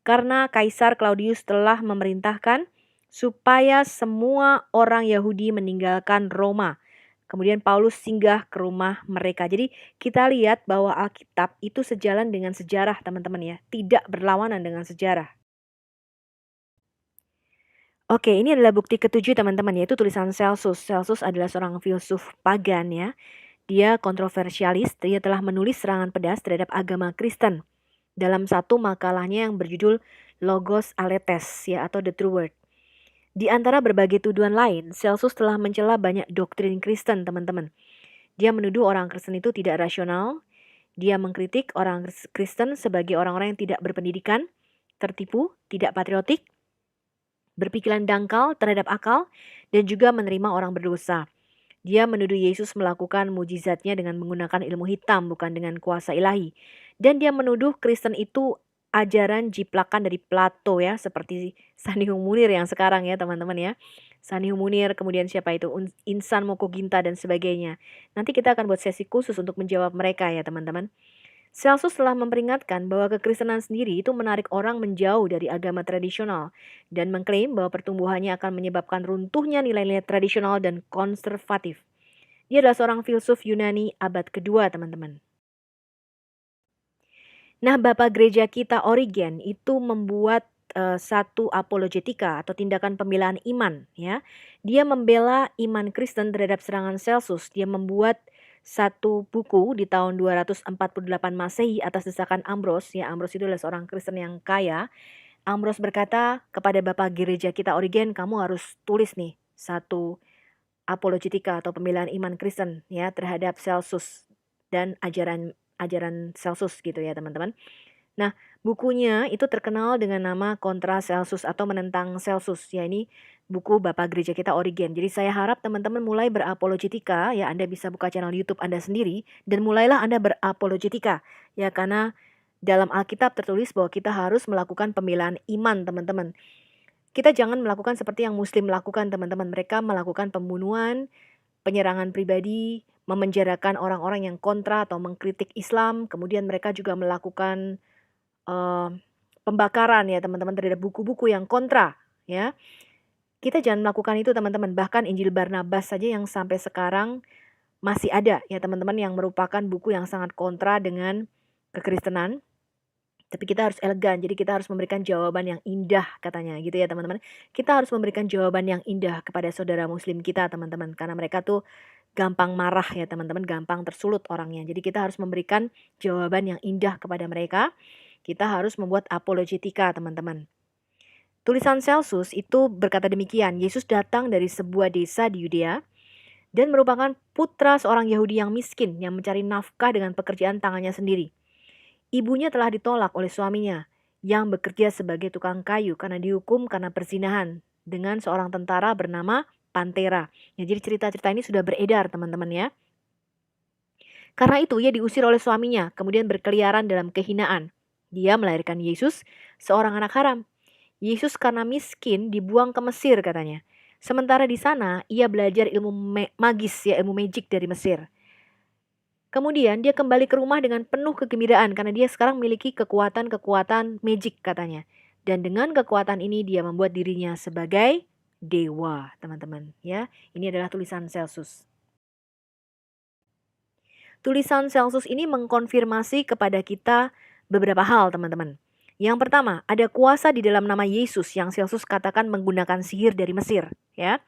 Karena Kaisar Claudius telah memerintahkan supaya semua orang Yahudi meninggalkan Roma. Kemudian Paulus singgah ke rumah mereka. Jadi kita lihat bahwa Alkitab itu sejalan dengan sejarah teman-teman ya. Tidak berlawanan dengan sejarah. Oke, ini adalah bukti ketujuh teman-teman, yaitu tulisan Celsus. Celsus adalah seorang filsuf pagan ya. Dia kontroversialis, dia telah menulis serangan pedas terhadap agama Kristen dalam satu makalahnya yang berjudul Logos Aletes ya, atau The True Word. Di antara berbagai tuduhan lain, Celsus telah mencela banyak doktrin Kristen teman-teman. Dia menuduh orang Kristen itu tidak rasional. Dia mengkritik orang Kristen sebagai orang-orang yang tidak berpendidikan, tertipu, tidak patriotik, berpikiran dangkal terhadap akal, dan juga menerima orang berdosa. Dia menuduh Yesus melakukan mujizatnya dengan menggunakan ilmu hitam, bukan dengan kuasa ilahi. Dan dia menuduh Kristen itu ajaran jiplakan dari Plato ya, seperti Sanihung Munir yang sekarang ya teman-teman ya. Sanihung Munir, kemudian siapa itu, Insan Mokoginta dan sebagainya. Nanti kita akan buat sesi khusus untuk menjawab mereka ya teman-teman. Celsus telah memperingatkan bahwa kekristenan sendiri itu menarik orang menjauh dari agama tradisional dan mengklaim bahwa pertumbuhannya akan menyebabkan runtuhnya nilai-nilai tradisional dan konservatif. Dia adalah seorang filsuf Yunani abad kedua, teman-teman. Nah, Bapak Gereja kita Origen itu membuat satu apologetika atau tindakan pembelaan iman ya. Dia membela iman Kristen terhadap serangan Celsus. Dia membuat satu buku di tahun 248 Masehi atas desakan Ambros ya. Ambros itu adalah seorang Kristen yang kaya. Ambros berkata kepada Bapak Gereja kita Origen, kamu harus tulis nih satu apologetika atau pembelaan iman Kristen ya terhadap Celsus dan ajaran Celsus gitu ya teman-teman. Nah, bukunya itu terkenal dengan nama Kontra Celsus atau menentang Celsus. Ya, ini buku Bapak Gereja kita Origen. Jadi saya harap teman-teman mulai berapologetika ya, Anda bisa buka channel YouTube Anda sendiri dan mulailah Anda berapologetika ya, karena dalam Alkitab tertulis bahwa kita harus melakukan pembelaan iman, teman-teman. Kita jangan melakukan seperti yang Muslim lakukan, teman-teman. Mereka melakukan pembunuhan, penyerangan pribadi, memenjarakan orang-orang yang kontra atau mengkritik Islam. Kemudian mereka juga melakukan pembakaran ya teman-teman terhadap buku-buku yang kontra ya. Kita jangan melakukan itu teman-teman. Bahkan Injil Barnabas saja yang sampai sekarang masih ada ya teman-teman, yang merupakan buku yang sangat kontra dengan kekristenan. Tapi kita harus elegan, jadi kita harus memberikan jawaban yang indah katanya gitu ya teman-teman. Kita harus memberikan jawaban yang indah kepada saudara muslim kita teman-teman. Karena mereka tuh gampang marah ya teman-teman, gampang tersulut orangnya. Jadi kita harus memberikan jawaban yang indah kepada mereka. Kita harus membuat apologetika teman-teman. Tulisan Celsus itu berkata demikian, Yesus datang dari sebuah desa di Yudea dan merupakan putra seorang Yahudi yang miskin yang mencari nafkah dengan pekerjaan tangannya sendiri. Ibunya telah ditolak oleh suaminya yang bekerja sebagai tukang kayu karena dihukum karena perzinahan dengan seorang tentara bernama Pantera. Ya, jadi cerita-cerita ini sudah beredar teman-teman ya. Karena itu ia diusir oleh suaminya, kemudian berkeliaran dalam kehinaan. Dia melahirkan Yesus, seorang anak haram. Yesus karena miskin dibuang ke Mesir katanya. Sementara di sana ia belajar ilmu magis ya, ilmu magic dari Mesir. Kemudian dia kembali ke rumah dengan penuh kegembiraan karena dia sekarang memiliki kekuatan-kekuatan magic katanya. Dan dengan kekuatan ini dia membuat dirinya sebagai dewa, teman-teman ya. Ini adalah tulisan Celsus. Tulisan Celsus ini mengkonfirmasi kepada kita beberapa hal, teman-teman. Yang pertama, ada kuasa di dalam nama Yesus yang Celsus katakan menggunakan sihir dari Mesir, ya.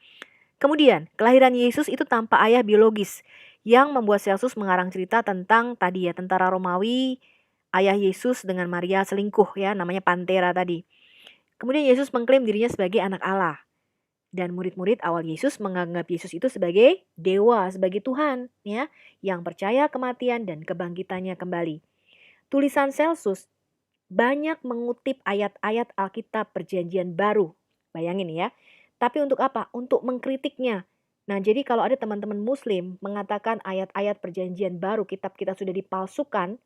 Kemudian, kelahiran Yesus itu tanpa ayah biologis yang membuat Celsus mengarang cerita tentang tadi ya, tentara Romawi, ayah Yesus dengan Maria selingkuh ya, namanya Pantera tadi. Kemudian Yesus mengklaim dirinya sebagai anak Allah. Dan murid-murid awal Yesus menganggap Yesus itu sebagai dewa, sebagai Tuhan ya, yang percaya kematian dan kebangkitannya kembali. Tulisan Celsus banyak mengutip ayat-ayat Alkitab Perjanjian Baru. Bayangin ya. Tapi untuk apa? Untuk mengkritiknya. Nah, jadi kalau ada teman-teman muslim mengatakan ayat-ayat Perjanjian Baru, kitab kita sudah dipalsukan,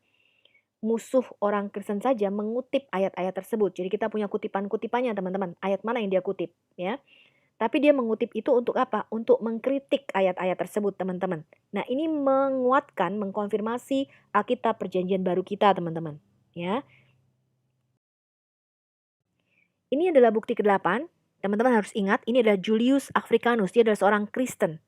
musuh orang Kristen saja mengutip ayat-ayat tersebut. Jadi kita punya kutipan-kutipannya teman-teman. Ayat mana yang dia kutip ya. Tapi dia mengutip itu untuk apa? Untuk mengkritik ayat-ayat tersebut teman-teman. Nah, ini menguatkan, mengkonfirmasi Alkitab Perjanjian Baru kita teman-teman ya. Ini adalah bukti ke-8. Teman-teman harus ingat, ini adalah Julius Africanus. Dia adalah seorang Kristen.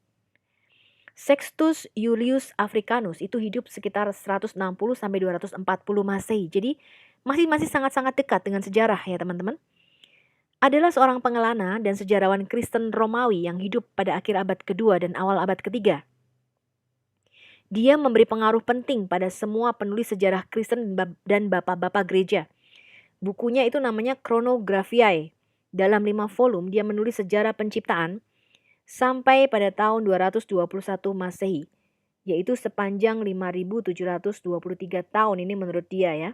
Sextus Iulius Africanus itu hidup sekitar 160 sampai 240 Masehi. Jadi masih sangat-sangat dekat dengan sejarah ya teman-teman. Adalah seorang pengelana dan sejarawan Kristen Romawi yang hidup pada akhir abad kedua dan awal abad ketiga. Dia memberi pengaruh penting pada semua penulis sejarah Kristen dan bapak-bapak gereja. Bukunya itu namanya Chronographiae. Dalam 5 volume dia menulis sejarah penciptaan sampai pada tahun 221 Masehi, yaitu sepanjang 5723 tahun ini menurut dia ya.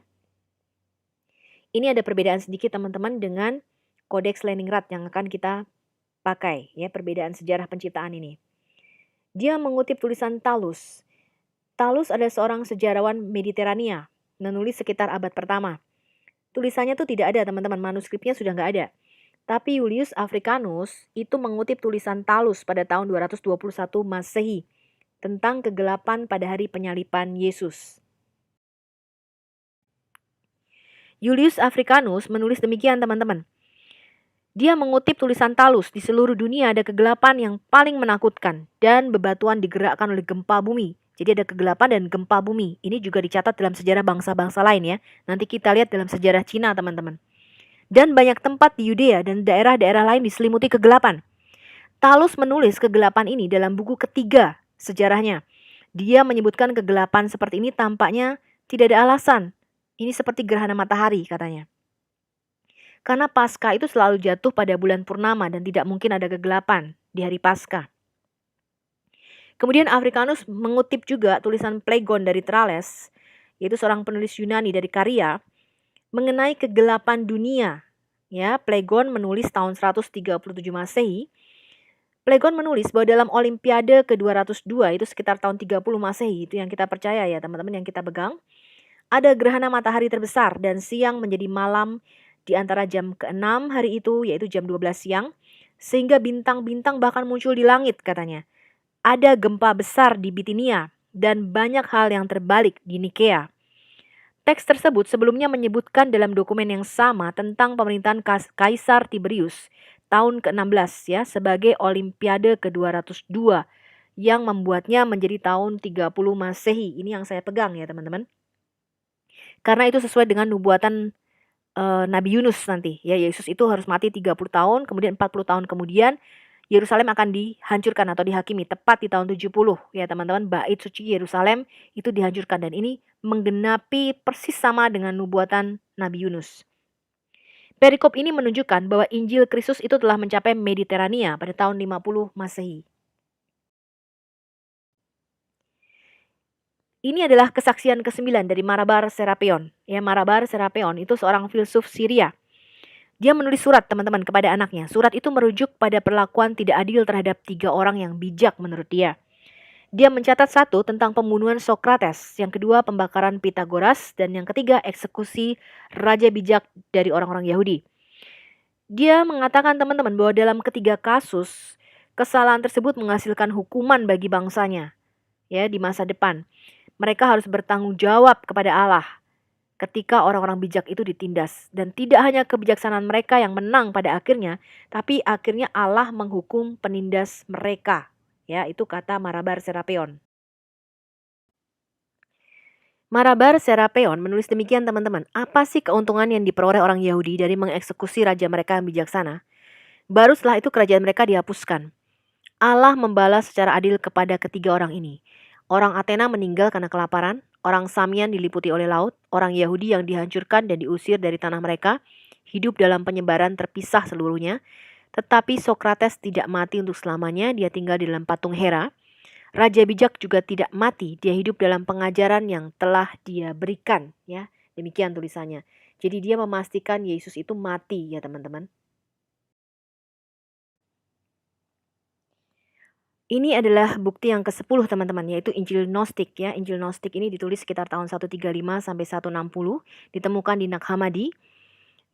Ini ada perbedaan sedikit teman-teman dengan Codex Leningrad yang akan kita pakai ya, perbedaan sejarah penciptaan ini. Dia mengutip tulisan Talus. Talus adalah seorang sejarawan Mediterania, menulis sekitar abad pertama. Tulisannya tuh tidak ada teman-teman, manuskripnya sudah nggak ada. Tapi Julius Africanus itu mengutip tulisan Talus pada tahun 221 Masehi tentang kegelapan pada hari penyaliban Yesus. Julius Africanus menulis demikian teman-teman. Dia mengutip tulisan Talus, di seluruh dunia ada kegelapan yang paling menakutkan dan bebatuan digerakkan oleh gempa bumi. Jadi ada kegelapan dan gempa bumi. Ini juga dicatat dalam sejarah bangsa-bangsa lain ya. Nanti kita lihat dalam sejarah Cina teman-teman. Dan banyak tempat di Yudea dan daerah-daerah lain diselimuti kegelapan. Talus menulis kegelapan ini dalam buku ketiga sejarahnya. Dia menyebutkan kegelapan seperti ini tampaknya tidak ada alasan. Ini seperti gerhana matahari katanya. Karena Paskah itu selalu jatuh pada bulan purnama dan tidak mungkin ada kegelapan di hari Paskah. Kemudian Africanus mengutip juga tulisan Phlegon dari Thales, yaitu seorang penulis Yunani dari Karia, mengenai kegelapan dunia. Ya, Phlegon menulis tahun 137 Masehi. Phlegon menulis bahwa dalam Olimpiade ke-202 itu sekitar tahun 30 Masehi, itu yang kita percaya ya teman-teman, yang kita pegang. Ada gerhana matahari terbesar dan siang menjadi malam di antara jam ke-6 hari itu, yaitu jam 12 siang, sehingga bintang-bintang bahkan muncul di langit katanya. Ada gempa besar di Bitinia dan banyak hal yang terbalik di Nikea. Teks tersebut sebelumnya menyebutkan dalam dokumen yang sama tentang pemerintahan Kaisar Tiberius tahun ke-16 ya, sebagai Olimpiade ke-202 yang membuatnya menjadi tahun 30 Masehi. Ini yang saya pegang ya teman-teman. Karena itu sesuai dengan nubuatan Nabi Yunus nanti ya, Yesus itu harus mati 30 tahun, kemudian 40 tahun kemudian Yerusalem akan dihancurkan atau dihakimi tepat di tahun 70 ya teman-teman. Bait suci Yerusalem itu dihancurkan dan ini menggenapi persis sama dengan nubuatan Nabi Yunus. Perikop ini menunjukkan bahwa Injil Kristus itu telah mencapai Mediterania pada tahun 50 Masehi. Ini adalah kesaksian ke-9 dari Marabar Serapeon. Ya, Marabar Serapeon itu seorang filsuf Syria. Dia menulis surat teman-teman kepada anaknya. Surat itu merujuk pada perlakuan tidak adil terhadap 3 orang yang bijak menurut dia. Dia mencatat 1 tentang pembunuhan Sokrates, yang kedua pembakaran Pitagoras, dan yang ketiga eksekusi raja bijak dari orang-orang Yahudi. Dia mengatakan teman-teman bahwa dalam ketiga kasus, kesalahan tersebut menghasilkan hukuman bagi bangsanya ya di masa depan. Mereka harus bertanggung jawab kepada Allah ketika orang-orang bijak itu ditindas. Dan tidak hanya kebijaksanaan mereka yang menang pada akhirnya, tapi akhirnya Allah menghukum penindas mereka. Ya, itu kata Marabar Serapeon. Marabar Serapeon menulis demikian teman-teman. Apa sih keuntungan yang diperoleh orang Yahudi dari mengeksekusi raja mereka yang bijaksana? Baru setelah itu kerajaan mereka dihapuskan. Allah membalas secara adil kepada ketiga orang ini. Orang Athena meninggal karena kelaparan, orang Samian diliputi oleh laut, orang Yahudi yang dihancurkan dan diusir dari tanah mereka, hidup dalam penyebaran terpisah seluruhnya. Tetapi Sokrates tidak mati untuk selamanya, dia tinggal di dalam patung Hera. Raja bijak juga tidak mati, dia hidup dalam pengajaran yang telah dia berikan. Ya, demikian tulisannya. Jadi dia memastikan Yesus itu mati ya teman-teman. Ini adalah bukti yang ke-10 teman-teman, yaitu Injil Gnostik ya. Injil Gnostik ini ditulis sekitar tahun 135 sampai 160, ditemukan di Nag Hammadi.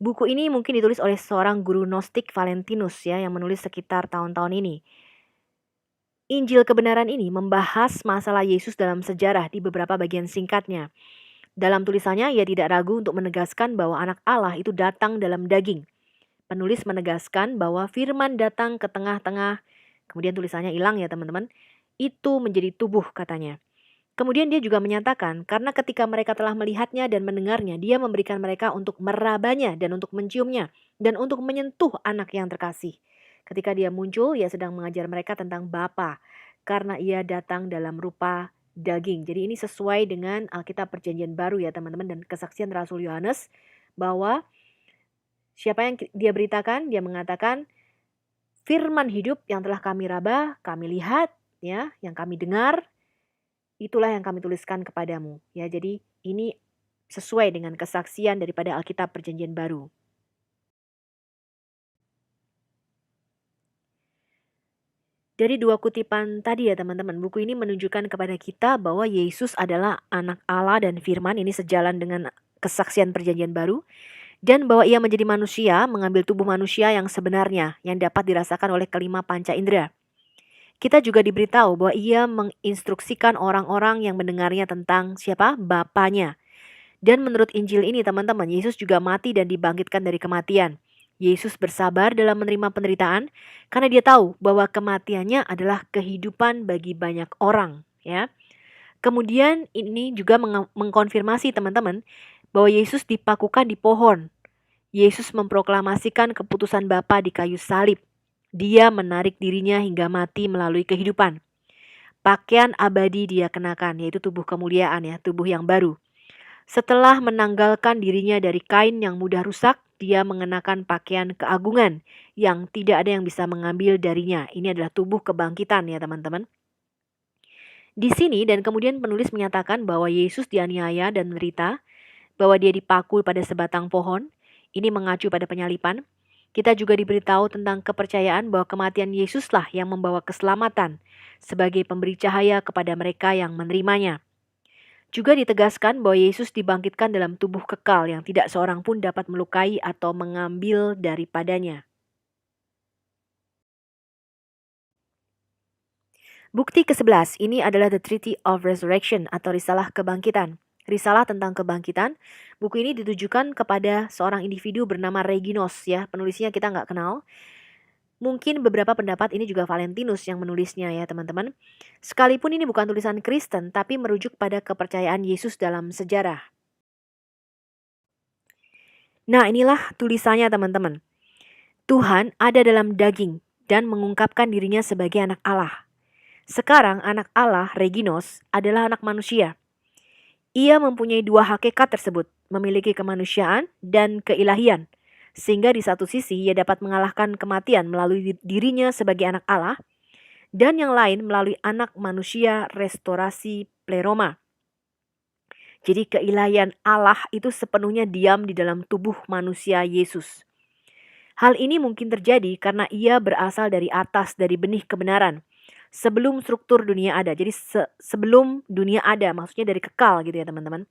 Buku ini mungkin ditulis oleh seorang guru Gnostik Valentinus ya, yang menulis sekitar tahun-tahun ini. Injil kebenaran ini membahas masalah Yesus dalam sejarah di beberapa bagian singkatnya. Dalam tulisannya ia tidak ragu untuk menegaskan bahwa anak Allah itu datang dalam daging. Penulis menegaskan bahwa firman datang ke tengah-tengah. Kemudian tulisannya hilang ya teman-teman. Itu menjadi tubuh katanya. Kemudian dia juga menyatakan karena ketika mereka telah melihatnya dan mendengarnya, dia memberikan mereka untuk merabanya dan untuk menciumnya dan untuk menyentuh anak yang terkasih. Ketika dia muncul, ia sedang mengajar mereka tentang Bapa karena ia datang dalam rupa daging. Jadi ini sesuai dengan Alkitab Perjanjian Baru ya teman-teman, dan kesaksian Rasul Yohanes bahwa siapa yang dia beritakan, dia mengatakan firman hidup yang telah kami raba, kami lihat, ya, yang kami dengar, itulah yang kami tuliskan kepadamu. Ya, jadi ini sesuai dengan kesaksian daripada Alkitab Perjanjian Baru. Dari 2 kutipan tadi ya teman-teman, buku ini menunjukkan kepada kita bahwa Yesus adalah anak Allah dan firman, ini sejalan dengan kesaksian Perjanjian Baru. Dan bahwa ia menjadi manusia, mengambil tubuh manusia yang sebenarnya, yang dapat dirasakan oleh kelima panca indera. Kita juga diberitahu bahwa ia menginstruksikan orang-orang yang mendengarnya tentang siapa? Bapanya. Dan menurut Injil ini teman-teman, Yesus juga mati dan dibangkitkan dari kematian. Yesus bersabar dalam menerima penderitaan karena dia tahu bahwa kematiannya adalah kehidupan bagi banyak orang. Ya. Kemudian ini juga mengkonfirmasi teman-teman bahwa Yesus dipakukan di pohon. Yesus memproklamasikan keputusan Bapa di kayu salib. Dia menarik dirinya hingga mati melalui kehidupan. Pakaian abadi dia kenakan, yaitu tubuh kemuliaan ya, tubuh yang baru. Setelah menanggalkan dirinya dari kain yang mudah rusak, dia mengenakan pakaian keagungan yang tidak ada yang bisa mengambil darinya. Ini adalah tubuh kebangkitan ya teman-teman. Di sini dan kemudian penulis menyatakan bahwa Yesus dianiaya dan menderita, bahwa dia dipakul pada sebatang pohon. Ini mengacu pada penyalipan. Kita juga diberitahu tentang kepercayaan bahwa kematian Yesuslah yang membawa keselamatan sebagai pemberi cahaya kepada mereka yang menerimanya. Juga ditegaskan bahwa Yesus dibangkitkan dalam tubuh kekal yang tidak seorang pun dapat melukai atau mengambil daripadanya. Bukti ke-11 ini adalah The Treaty of Resurrection atau Risalah Kebangkitan. Risalah tentang kebangkitan. Buku ini ditujukan kepada seorang individu bernama Reginos ya. Penulisnya kita nggak kenal. Mungkin beberapa pendapat ini juga Valentinus yang menulisnya ya teman-teman. Sekalipun ini bukan tulisan Kristen tapi merujuk pada kepercayaan Yesus dalam sejarah. Nah inilah tulisannya teman-teman. Tuhan ada dalam daging dan mengungkapkan dirinya sebagai anak Allah. Sekarang anak Allah, Reginos, adalah anak manusia. Ia mempunyai dua hakikat tersebut, memiliki kemanusiaan dan keilahian. Sehingga di satu sisi ia dapat mengalahkan kematian melalui dirinya sebagai anak Allah, dan yang lain melalui anak manusia restorasi pleroma. Jadi keilahian Allah itu sepenuhnya diam di dalam tubuh manusia Yesus. Hal ini mungkin terjadi karena ia berasal dari atas, dari benih kebenaran. Sebelum struktur dunia ada. Jadi sebelum dunia ada, maksudnya dari kekal gitu ya teman-teman.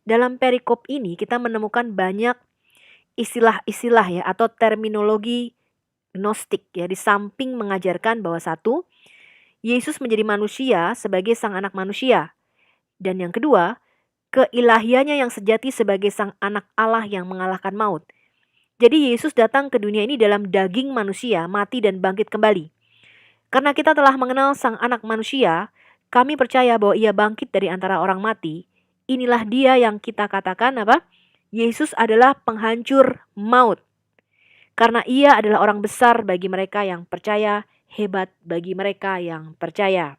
Dalam perikop ini kita menemukan banyak istilah-istilah ya atau terminologi gnostik ya. Di samping mengajarkan bahwa satu, Yesus menjadi manusia sebagai sang anak manusia. Dan yang kedua, keilahiannya yang sejati sebagai sang anak Allah yang mengalahkan maut. Jadi Yesus datang ke dunia ini dalam daging manusia, mati dan bangkit kembali. Karena kita telah mengenal sang anak manusia, kami percaya bahwa ia bangkit dari antara orang mati. Inilah dia yang kita katakan apa? Yesus adalah penghancur maut. Karena ia adalah orang besar bagi mereka yang percaya, hebat bagi mereka yang percaya.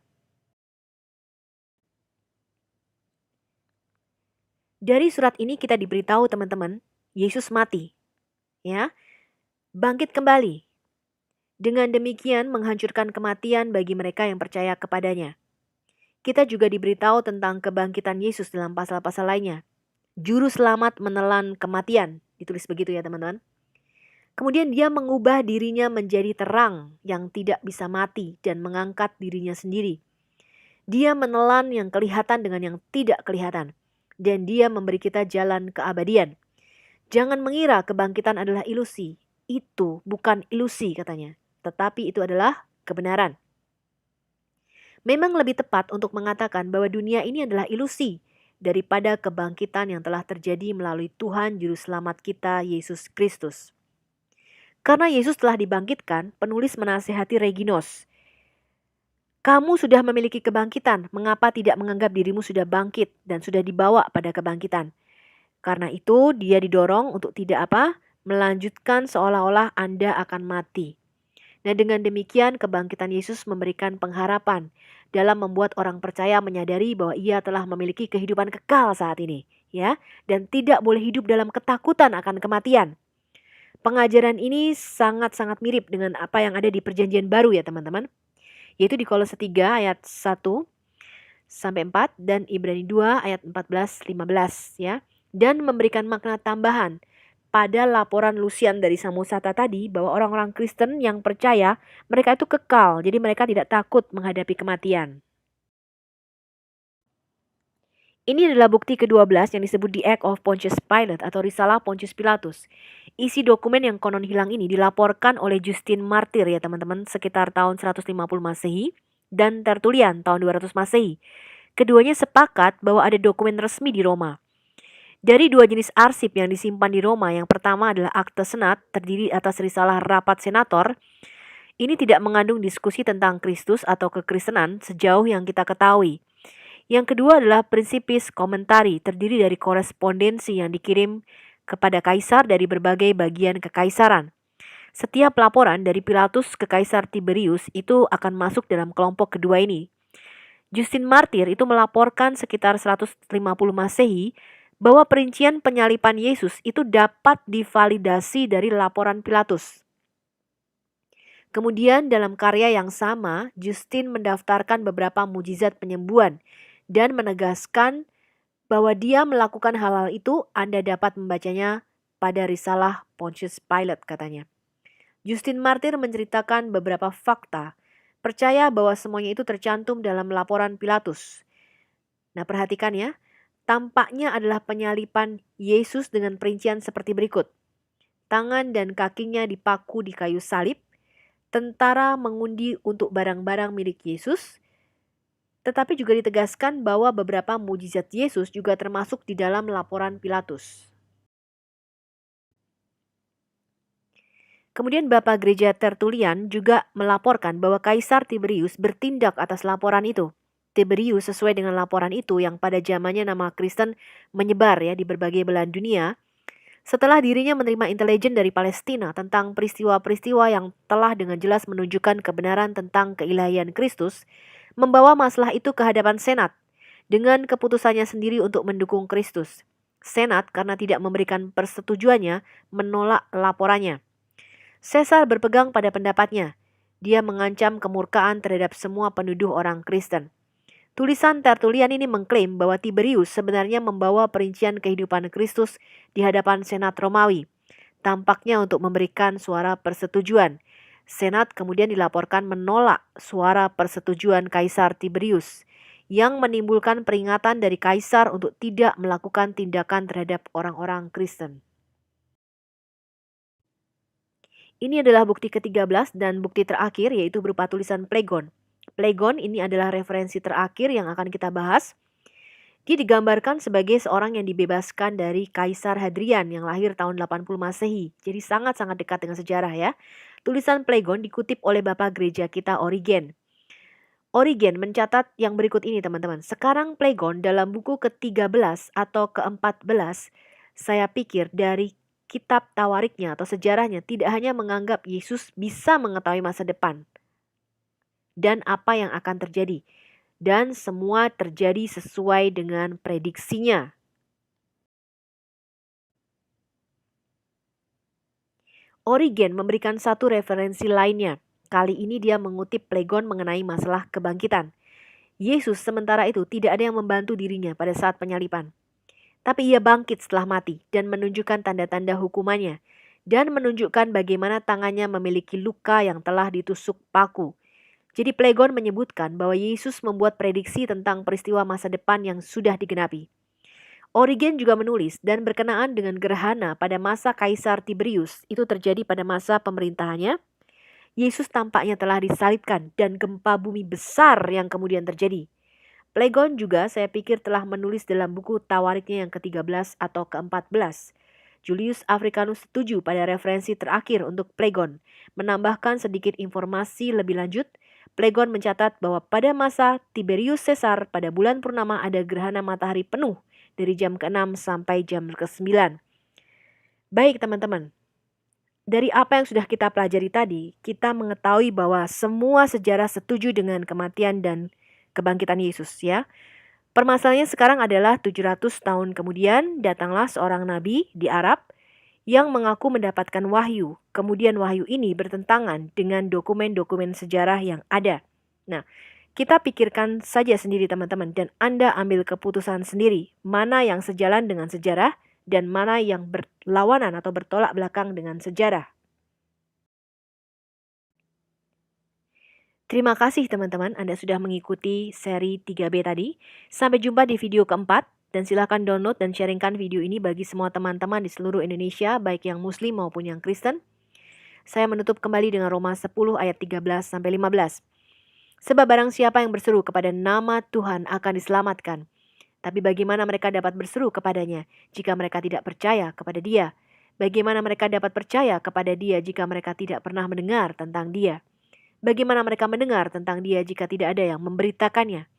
Dari surat ini kita diberitahu teman-teman, Yesus mati. Ya, bangkit kembali. Dengan demikian menghancurkan kematian bagi mereka yang percaya kepadanya. Kita juga diberitahu tentang kebangkitan Yesus dalam pasal-pasal lainnya. Juru selamat menelan kematian, ditulis begitu ya teman-teman. Kemudian dia mengubah dirinya menjadi terang yang tidak bisa mati dan mengangkat dirinya sendiri. Dia menelan yang kelihatan dengan yang tidak kelihatan. Dan dia memberi kita jalan keabadian. Jangan mengira kebangkitan adalah ilusi. Itu bukan ilusi katanya. Tetapi itu adalah kebenaran. Memang lebih tepat untuk mengatakan bahwa dunia ini adalah ilusi daripada kebangkitan yang telah terjadi melalui Tuhan Juru Selamat kita, Yesus Kristus. Karena Yesus telah dibangkitkan, penulis menasihati Reginos. Kamu sudah memiliki kebangkitan, mengapa tidak menganggap dirimu sudah bangkit dan sudah dibawa pada kebangkitan? Karena itu dia didorong untuk tidak apa? Melanjutkan seolah-olah Anda akan mati. Nah dengan demikian kebangkitan Yesus memberikan pengharapan dalam membuat orang percaya menyadari bahwa ia telah memiliki kehidupan kekal saat ini, ya, dan tidak boleh hidup dalam ketakutan akan kematian. Pengajaran ini sangat-sangat mirip dengan apa yang ada di Perjanjian Baru ya teman-teman, yaitu di Kolose 3 ayat 1 sampai 4 dan Ibrani 2 ayat 14-15 ya, dan memberikan makna tambahan pada laporan Lucian dari Samosata tadi bahwa orang-orang Kristen yang percaya mereka itu kekal, jadi mereka tidak takut menghadapi kematian. Ini adalah bukti ke-12 yang disebut The Act of Pontius Pilate atau Risalah Pontius Pilatus. Isi dokumen yang konon hilang ini dilaporkan oleh Justin Martir ya teman-teman sekitar tahun 150 Masehi dan Tertullian tahun 200 Masehi. Keduanya sepakat bahwa ada dokumen resmi di Roma. Dari dua jenis arsip yang disimpan di Roma, yang pertama adalah akte senat, terdiri atas risalah rapat senator. Ini tidak mengandung diskusi tentang Kristus atau kekristenan sejauh yang kita ketahui. Yang kedua adalah prinsipis komentari, terdiri dari korespondensi yang dikirim kepada kaisar dari berbagai bagian kekaisaran. Setiap laporan dari Pilatus ke Kaisar Tiberius itu akan masuk dalam kelompok kedua ini. Justin Martyr itu melaporkan sekitar 150 Masehi bahwa perincian penyalipan Yesus itu dapat divalidasi dari laporan Pilatus. Kemudian dalam karya yang sama, Justin mendaftarkan beberapa mujizat penyembuhan dan menegaskan bahwa dia melakukan hal-hal itu. Anda dapat membacanya pada risalah Pontius Pilate katanya. Justin Martyr menceritakan beberapa fakta, percaya bahwa semuanya itu tercantum dalam laporan Pilatus. Nah, perhatikan ya, tampaknya adalah penyalipan Yesus dengan perincian seperti berikut. Tangan dan kakinya dipaku di kayu salib, tentara mengundi untuk barang-barang milik Yesus, tetapi juga ditegaskan bahwa beberapa mujizat Yesus juga termasuk di dalam laporan Pilatus. Kemudian Bapak Gereja Tertullian juga melaporkan bahwa Kaisar Tiberius bertindak atas laporan itu. Tiberius sesuai dengan laporan itu yang pada zamannya nama Kristen menyebar ya di berbagai belahan dunia. Setelah dirinya menerima intelijen dari Palestina tentang peristiwa-peristiwa yang telah dengan jelas menunjukkan kebenaran tentang keilahian Kristus, membawa masalah itu ke hadapan Senat dengan keputusannya sendiri untuk mendukung Kristus. Senat karena tidak memberikan persetujuannya menolak laporannya. Caesar berpegang pada pendapatnya. Dia mengancam kemurkaan terhadap semua penuduh orang Kristen. Tulisan Tertullian ini mengklaim bahwa Tiberius sebenarnya membawa perincian kehidupan Kristus di hadapan Senat Romawi, tampaknya untuk memberikan suara persetujuan. Senat kemudian dilaporkan menolak suara persetujuan Kaisar Tiberius, yang menimbulkan peringatan dari Kaisar untuk tidak melakukan tindakan terhadap orang-orang Kristen. Ini adalah bukti ke-13 dan bukti terakhir, yaitu berupa tulisan Phlegon. Phlegon ini adalah referensi terakhir yang akan kita bahas. Dia digambarkan sebagai seorang yang dibebaskan dari Kaisar Hadrian yang lahir tahun 80 Masehi. Jadi sangat-sangat dekat dengan sejarah ya. Tulisan Phlegon dikutip oleh Bapak Gereja kita Origen. Origen mencatat yang berikut ini teman-teman. Sekarang Phlegon dalam buku ke-13 atau ke-14, saya pikir dari kitab Tawariknya atau sejarahnya tidak hanya menganggap Yesus bisa mengetahui masa depan dan apa yang akan terjadi, dan semua terjadi sesuai dengan prediksinya. Origen memberikan satu referensi lainnya. Kali ini dia mengutip Phlegon mengenai masalah kebangkitan. Yesus sementara itu tidak ada yang membantu dirinya pada saat penyalipan. Tapi ia bangkit setelah mati dan menunjukkan tanda-tanda hukumannya dan menunjukkan bagaimana tangannya memiliki luka yang telah ditusuk paku. Jadi Phlegon menyebutkan bahwa Yesus membuat prediksi tentang peristiwa masa depan yang sudah digenapi. Origen juga menulis dan berkenaan dengan gerhana pada masa Kaisar Tiberius itu terjadi pada masa pemerintahannya. Yesus tampaknya telah disalibkan dan gempa bumi besar yang kemudian terjadi. Phlegon juga saya pikir telah menulis dalam buku Tawariknya yang ke-13 atau ke-14. Julius Africanus setuju pada referensi terakhir untuk Phlegon. Menambahkan sedikit informasi lebih lanjut, Phlegon mencatat bahwa pada masa Tiberius Caesar pada bulan purnama ada gerhana matahari penuh dari jam ke-6 sampai jam ke-9. Baik teman-teman, dari apa yang sudah kita pelajari tadi, kita mengetahui bahwa semua sejarah setuju dengan kematian dan kebangkitan Yesus ya. Permasalahannya sekarang adalah 700 tahun kemudian datanglah seorang nabi di Arab yang mengaku mendapatkan wahyu. Kemudian wahyu ini bertentangan dengan dokumen-dokumen sejarah yang ada. Nah, kita pikirkan saja sendiri teman-teman dan Anda ambil keputusan sendiri mana yang sejalan dengan sejarah dan mana yang berlawanan atau bertolak belakang dengan sejarah. Terima kasih teman-teman Anda sudah mengikuti seri 3B tadi. Sampai jumpa di video keempat dan silakan download dan sharingkan video ini bagi semua teman-teman di seluruh Indonesia baik yang muslim maupun yang Kristen. Saya menutup kembali dengan Roma 10 ayat 13-15. Sebab barang siapa yang berseru kepada nama Tuhan akan diselamatkan. Tapi bagaimana mereka dapat berseru kepadanya jika mereka tidak percaya kepada Dia? Bagaimana mereka dapat percaya kepada Dia jika mereka tidak pernah mendengar tentang Dia? Bagaimana mereka mendengar tentang Dia jika tidak ada yang memberitakannya?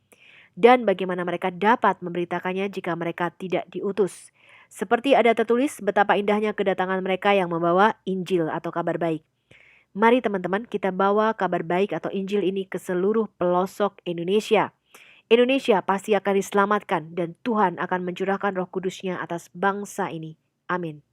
Dan bagaimana mereka dapat memberitakannya jika mereka tidak diutus? Seperti ada tertulis betapa indahnya kedatangan mereka yang membawa Injil atau kabar baik. Mari teman-teman kita bawa kabar baik atau Injil ini ke seluruh pelosok Indonesia. Indonesia pasti akan diselamatkan dan Tuhan akan mencurahkan Roh Kudus-Nya atas bangsa ini. Amin.